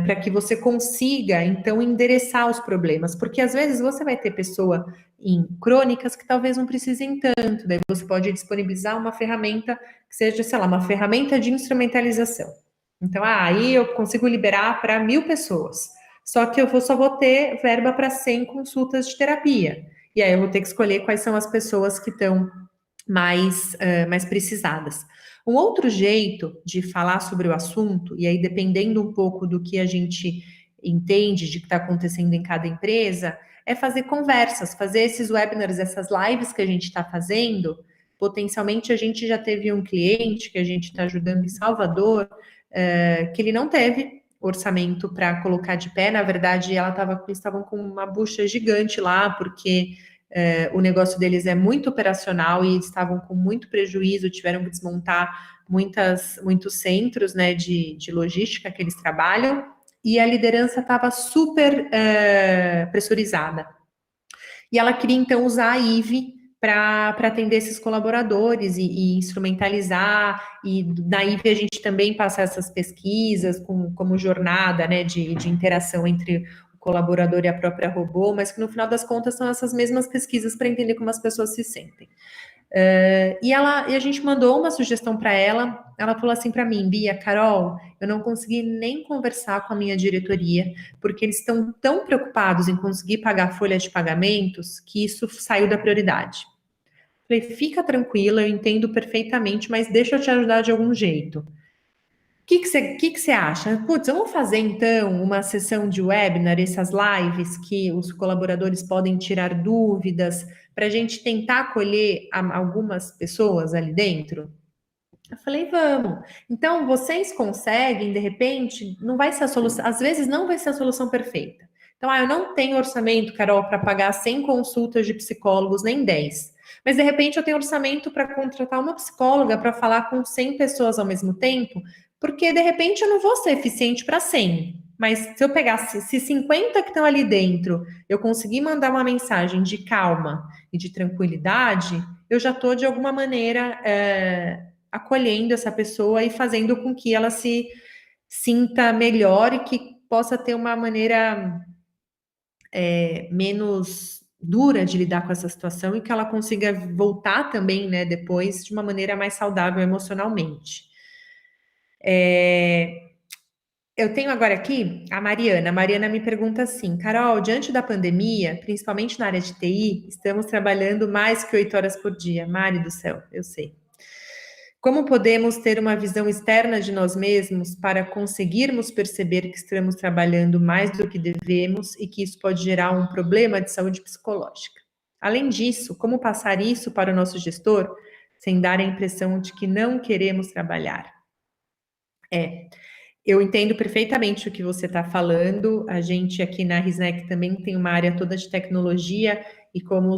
Para que você consiga, então, endereçar os problemas, porque às vezes você vai ter pessoa em crônicas que talvez não precisem tanto, daí você pode disponibilizar uma ferramenta que seja, sei lá, uma ferramenta de instrumentalização. Então, aí eu consigo liberar para 1.000 pessoas, só que eu só vou ter verba para 100 consultas de terapia, e aí eu vou ter que escolher quais são as pessoas que estão mais precisadas. Um outro jeito de falar sobre o assunto, e aí dependendo um pouco do que a gente entende de que está acontecendo em cada empresa, é fazer conversas, fazer esses webinars, essas lives que a gente está fazendo. Potencialmente a gente já teve um cliente que a gente está ajudando em Salvador, que ele não teve orçamento para colocar de pé, na verdade eles estavam com uma bucha gigante lá, porque o negócio deles é muito operacional e eles estavam com muito prejuízo, tiveram que desmontar muitos centros, né, de logística que eles trabalham, e a liderança estava super pressurizada. E ela queria, então, usar a IVE para atender esses colaboradores e instrumentalizar, e na IVE a gente também passa essas pesquisas como jornada, né, de interação entre colaborador e a própria robô, mas que no final das contas são essas mesmas pesquisas para entender como as pessoas se sentem. E a gente mandou uma sugestão para ela falou assim para mim, Bia, Carol, eu não consegui nem conversar com a minha diretoria, porque eles estão tão preocupados em conseguir pagar a folha de pagamentos, que isso saiu da prioridade. Falei, fica tranquila, eu entendo perfeitamente, mas deixa eu te ajudar de algum jeito. que você acha? Putz, vamos fazer então uma sessão de webinar, essas lives que os colaboradores podem tirar dúvidas, para a gente tentar acolher algumas pessoas ali dentro? Eu falei, vamos. Então, vocês conseguem, de repente, não vai ser a solução, às vezes não vai ser a solução perfeita. Então, eu não tenho orçamento, Carol, para pagar 100 consultas de psicólogos, nem 10. Mas, de repente, eu tenho orçamento para contratar uma psicóloga para falar com 100 pessoas ao mesmo tempo, porque, de repente, eu não vou ser eficiente para 100. Mas se eu pegasse, se 50 que estão ali dentro, eu conseguir mandar uma mensagem de calma e de tranquilidade, eu já estou, de alguma maneira, acolhendo essa pessoa e fazendo com que ela se sinta melhor e que possa ter uma maneira menos dura de lidar com essa situação e que ela consiga voltar também, né, depois de uma maneira mais saudável emocionalmente. Eu tenho agora aqui a Mariana. A Mariana me pergunta assim, Carol, diante da pandemia, principalmente na área de TI, estamos trabalhando mais que 8 horas por dia. Mari do céu, eu sei. Como podemos ter uma visão externa de nós mesmos para conseguirmos perceber que estamos trabalhando mais do que devemos e que isso pode gerar um problema de saúde psicológica? Além disso, como passar isso para o nosso gestor sem dar a impressão de que não queremos trabalhar? Eu entendo perfeitamente o que você está falando. A gente aqui na Risnec também tem uma área toda de tecnologia e como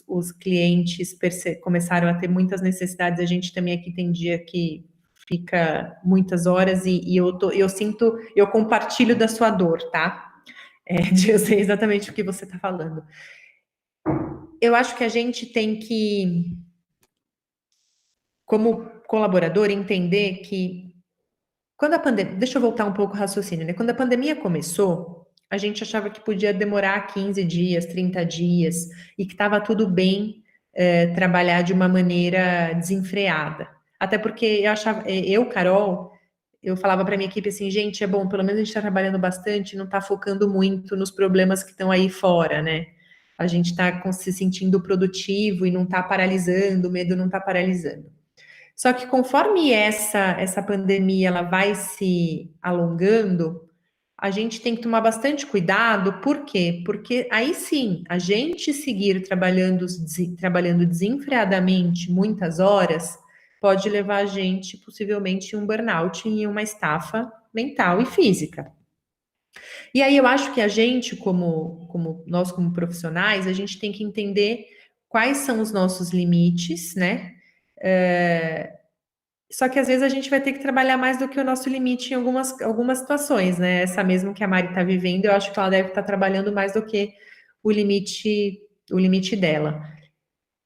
os clientes começaram a ter muitas necessidades, a gente também aqui tem dia que fica muitas horas e eu sinto, eu compartilho da sua dor, tá? Eu sei exatamente o que você está falando. Eu acho que a gente tem que, como colaborador, entender que quando a pandemia, deixa eu voltar um pouco o raciocínio, né? Quando a pandemia começou, a gente achava que podia demorar 15 dias, 30 dias, e que estava tudo bem trabalhar de uma maneira desenfreada. Até porque eu achava, Carol, eu falava para minha equipe assim, gente, é bom, pelo menos a gente está trabalhando bastante, não está focando muito nos problemas que estão aí fora, né? A gente está se sentindo produtivo e não está paralisando, o medo não está paralisando. Só que conforme essa pandemia ela vai se alongando, a gente tem que tomar bastante cuidado, por quê? Porque aí sim, a gente seguir trabalhando desenfreadamente muitas horas pode levar a gente possivelmente a um burnout e uma estafa mental e física. E aí eu acho que a gente, nós como profissionais, a gente tem que entender quais são os nossos limites, né? Só que às vezes a gente vai ter que trabalhar mais do que o nosso limite em algumas situações, né? Essa mesmo que a Mari está vivendo, eu acho que ela deve estar trabalhando mais do que o limite dela.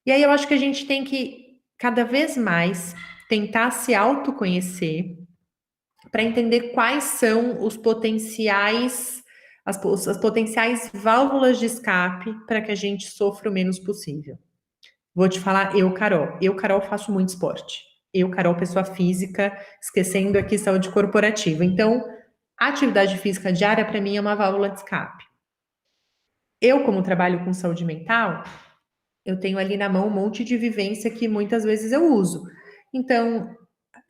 E aí eu acho que a gente tem que cada vez mais tentar se autoconhecer para entender quais são os potenciais, as potenciais válvulas de escape para que a gente sofra o menos possível. Vou te falar, Carol, faço muito esporte. Carol, pessoa física, esquecendo aqui saúde corporativa. Então, a atividade física diária, para mim, é uma válvula de escape. Eu, como trabalho com saúde mental, eu tenho ali na mão um monte de vivência que muitas vezes eu uso. Então,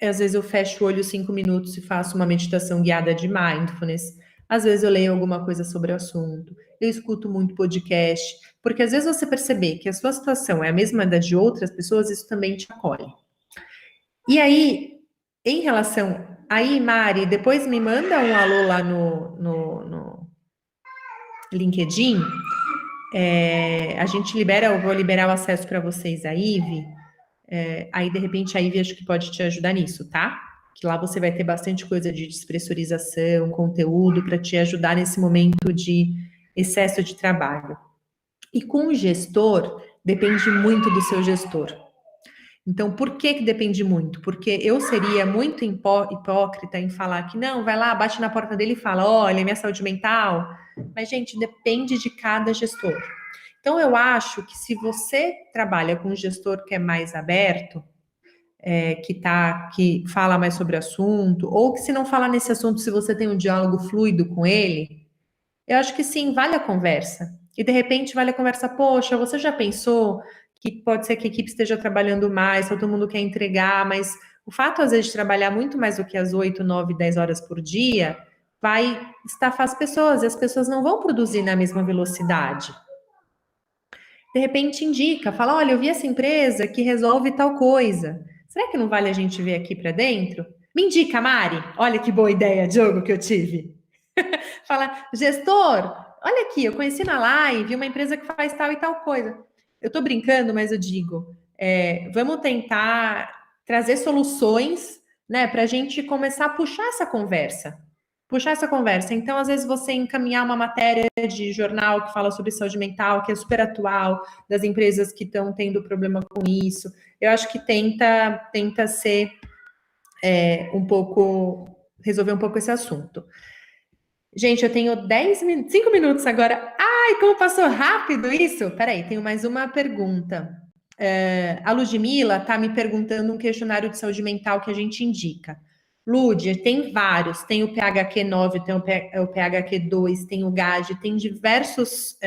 às vezes eu fecho o olho 5 minutos e faço uma meditação guiada de mindfulness. Às vezes eu leio alguma coisa sobre o assunto. Eu escuto muito podcast. Porque às vezes você perceber que a sua situação é a mesma da de outras pessoas, isso também te acolhe. E aí, em relação... Aí, Mari, depois me manda um alô lá no LinkedIn. Eu vou liberar o acesso para vocês, a Ive. Aí, de repente, a Ivy acho que pode te ajudar nisso, tá? Que lá você vai ter bastante coisa de despressurização, conteúdo para te ajudar nesse momento de excesso de trabalho. E com o gestor, depende muito do seu gestor. Então, por que depende muito? Porque eu seria muito hipócrita em falar que não, vai lá, bate na porta dele e fala, olha, minha saúde mental. Mas, gente, depende de cada gestor. Então, eu acho que se você trabalha com um gestor que é mais aberto, que fala mais sobre o assunto, ou que se não falar nesse assunto, se você tem um diálogo fluido com ele, eu acho que sim, vale a conversa. E de repente vale a conversa, poxa, você já pensou que pode ser que a equipe esteja trabalhando mais, todo mundo quer entregar, mas o fato, às vezes, de trabalhar muito mais do que as 8, 9, 10 horas por dia, vai estafar as pessoas, e as pessoas não vão produzir na mesma velocidade. De repente indica, fala, olha, eu vi essa empresa que resolve tal coisa. Será que não vale a gente ver aqui para dentro? Me indica, Mari. Olha que boa ideia, Diogo, que eu tive. Fala, gestor, olha aqui, eu conheci na live uma empresa que faz tal e tal coisa. Eu estou brincando, mas eu digo, vamos tentar trazer soluções, né, para a gente começar a puxar essa conversa. Puxar essa conversa. Então, às vezes, você encaminhar uma matéria de jornal que fala sobre saúde mental, que é super atual, das empresas que estão tendo problema com isso. Eu acho que tenta ser resolver um pouco esse assunto. Gente, eu tenho 5 minutos agora. Ai, como passou rápido isso! Peraí, tenho mais uma pergunta. A Ludmilla está me perguntando um questionário de saúde mental que a gente indica. Lud, tem vários, tem o PHQ-9, tem o PHQ-2, tem o GAD, tem diversos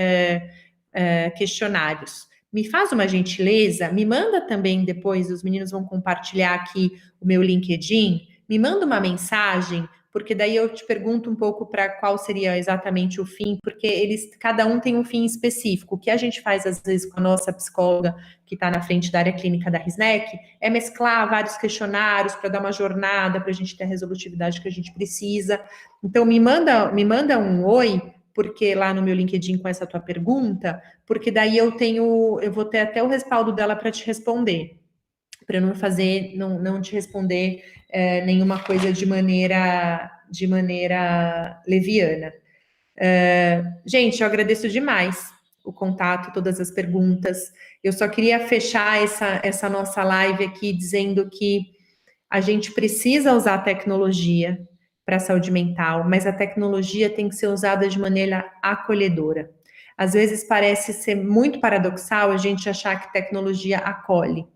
questionários. Me faz uma gentileza, me manda também depois, os meninos vão compartilhar aqui o meu LinkedIn, me manda uma mensagem, porque daí eu te pergunto um pouco para qual seria exatamente o fim, porque cada um tem um fim específico. O que a gente faz, às vezes, com a nossa psicóloga, que está na frente da área clínica da RISNEC, é mesclar vários questionários para dar uma jornada, para a gente ter a resolutividade que a gente precisa. Então, me manda um oi, porque lá no meu LinkedIn com essa tua pergunta, porque daí eu vou ter até o respaldo dela para te responder, para não te responder nenhuma coisa de maneira leviana. Gente, eu agradeço demais o contato, todas as perguntas. Eu só queria fechar essa nossa live aqui dizendo que a gente precisa usar a tecnologia para a saúde mental, mas a tecnologia tem que ser usada de maneira acolhedora. Às vezes parece ser muito paradoxal a gente achar que tecnologia acolhe,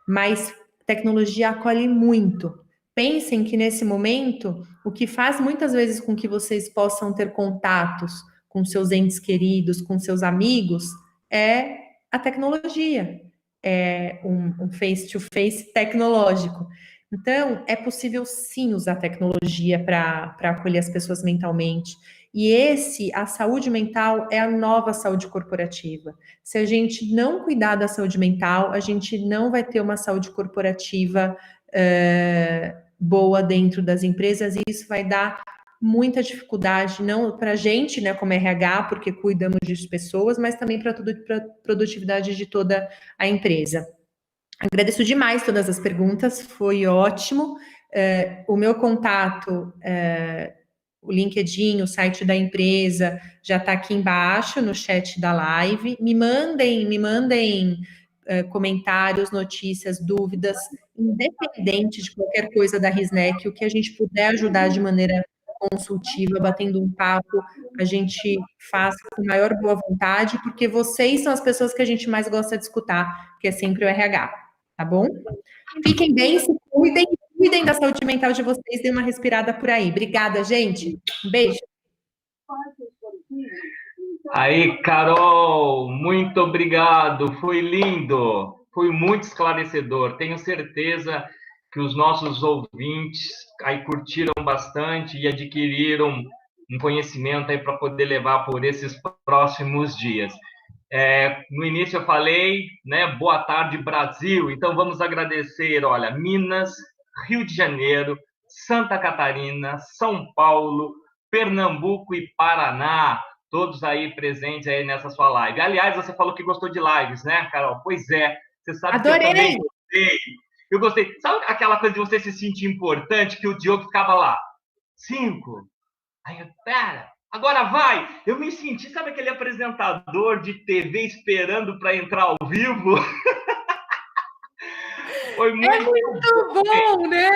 mas tecnologia acolhe muito. Pensem que nesse momento, o que faz muitas vezes com que vocês possam ter contatos com seus entes queridos, com seus amigos, é a tecnologia, é um face-to-face tecnológico. Então, é possível sim usar tecnologia para acolher as pessoas mentalmente. E a saúde mental é a nova saúde corporativa. Se a gente não cuidar da saúde mental, a gente não vai ter uma saúde corporativa boa dentro das empresas, e isso vai dar muita dificuldade, não para a gente, né, como RH, porque cuidamos de pessoas, mas também para a produtividade de toda a empresa. Agradeço demais todas as perguntas, foi ótimo. O meu contato, o LinkedIn, o site da empresa, já está aqui embaixo no chat da live. Me mandem comentários, notícias, dúvidas, independente de qualquer coisa da RISNEC, o que a gente puder ajudar de maneira consultiva, batendo um papo, a gente faz com maior boa vontade, porque vocês são as pessoas que a gente mais gosta de escutar, que é sempre o RH. Tá bom? Fiquem bem, se cuidem da saúde mental de vocês, dê uma respirada por aí. Obrigada, gente. Um beijo. Aí, Carol, muito obrigado. Foi lindo, foi muito esclarecedor. Tenho certeza que os nossos ouvintes aí curtiram bastante e adquiriram um conhecimento aí para poder levar por esses próximos dias. No início eu falei, né, boa tarde, Brasil. Então vamos agradecer, olha, Minas, Rio de Janeiro, Santa Catarina, São Paulo, Pernambuco e Paraná, todos aí presentes aí nessa sua live. Aliás, você falou que gostou de lives, né, Carol? Pois é, você sabe Adorei. Que eu também gostei. Eu gostei. Sabe aquela coisa de você se sentir importante, que o Diogo ficava lá? 5. Aí eu, pera, agora vai! Eu me senti, sabe aquele apresentador de TV esperando para entrar ao vivo? Foi muito bom, né?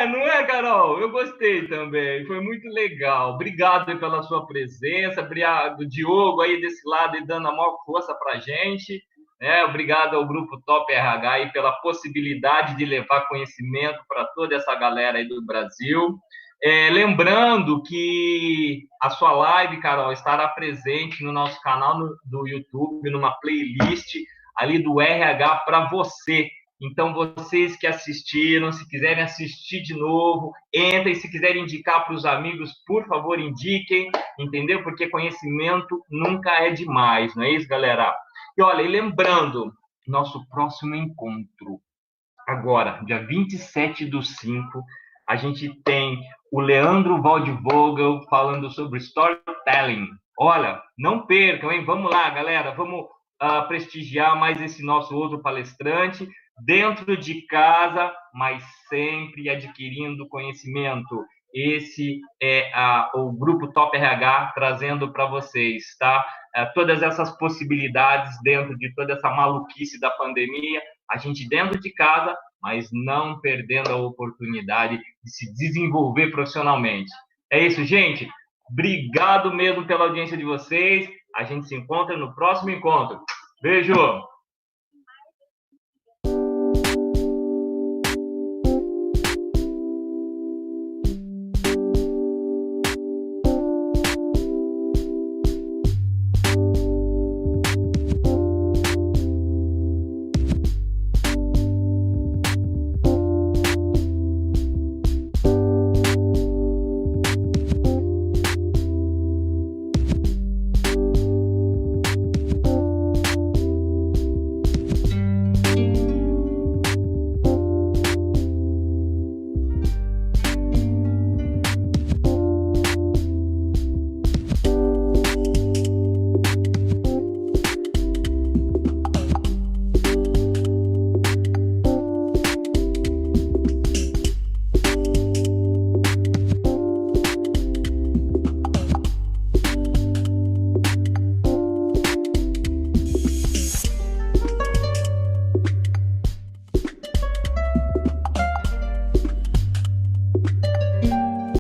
Não é, Carol? Eu gostei também, foi muito legal. Obrigado pela sua presença, obrigado, Diogo, aí desse lado, e dando a maior força para a gente. Obrigado ao Grupo Top RH aí pela possibilidade de levar conhecimento para toda essa galera aí do Brasil. Lembrando que a sua live, Carol, estará presente no nosso canal do YouTube, numa playlist ali do RH para você. Então, vocês que assistiram, se quiserem assistir de novo, entrem. Se quiserem indicar para os amigos, por favor, indiquem, entendeu? Porque conhecimento nunca é demais, não é isso, galera? E olha, e lembrando, nosso próximo encontro, agora, dia 27/5, a gente tem o Leandro Waldvogel falando sobre storytelling. Olha, não percam, hein? Vamos lá, galera, vamos prestigiar mais esse nosso outro palestrante, dentro de casa, mas sempre adquirindo conhecimento. Esse é o Grupo Top RH trazendo para vocês, tá? Todas essas possibilidades dentro de toda essa maluquice da pandemia, a gente dentro de casa, mas não perdendo a oportunidade de se desenvolver profissionalmente. É isso, gente. Obrigado mesmo pela audiência de vocês. A gente se encontra no próximo encontro. Beijo!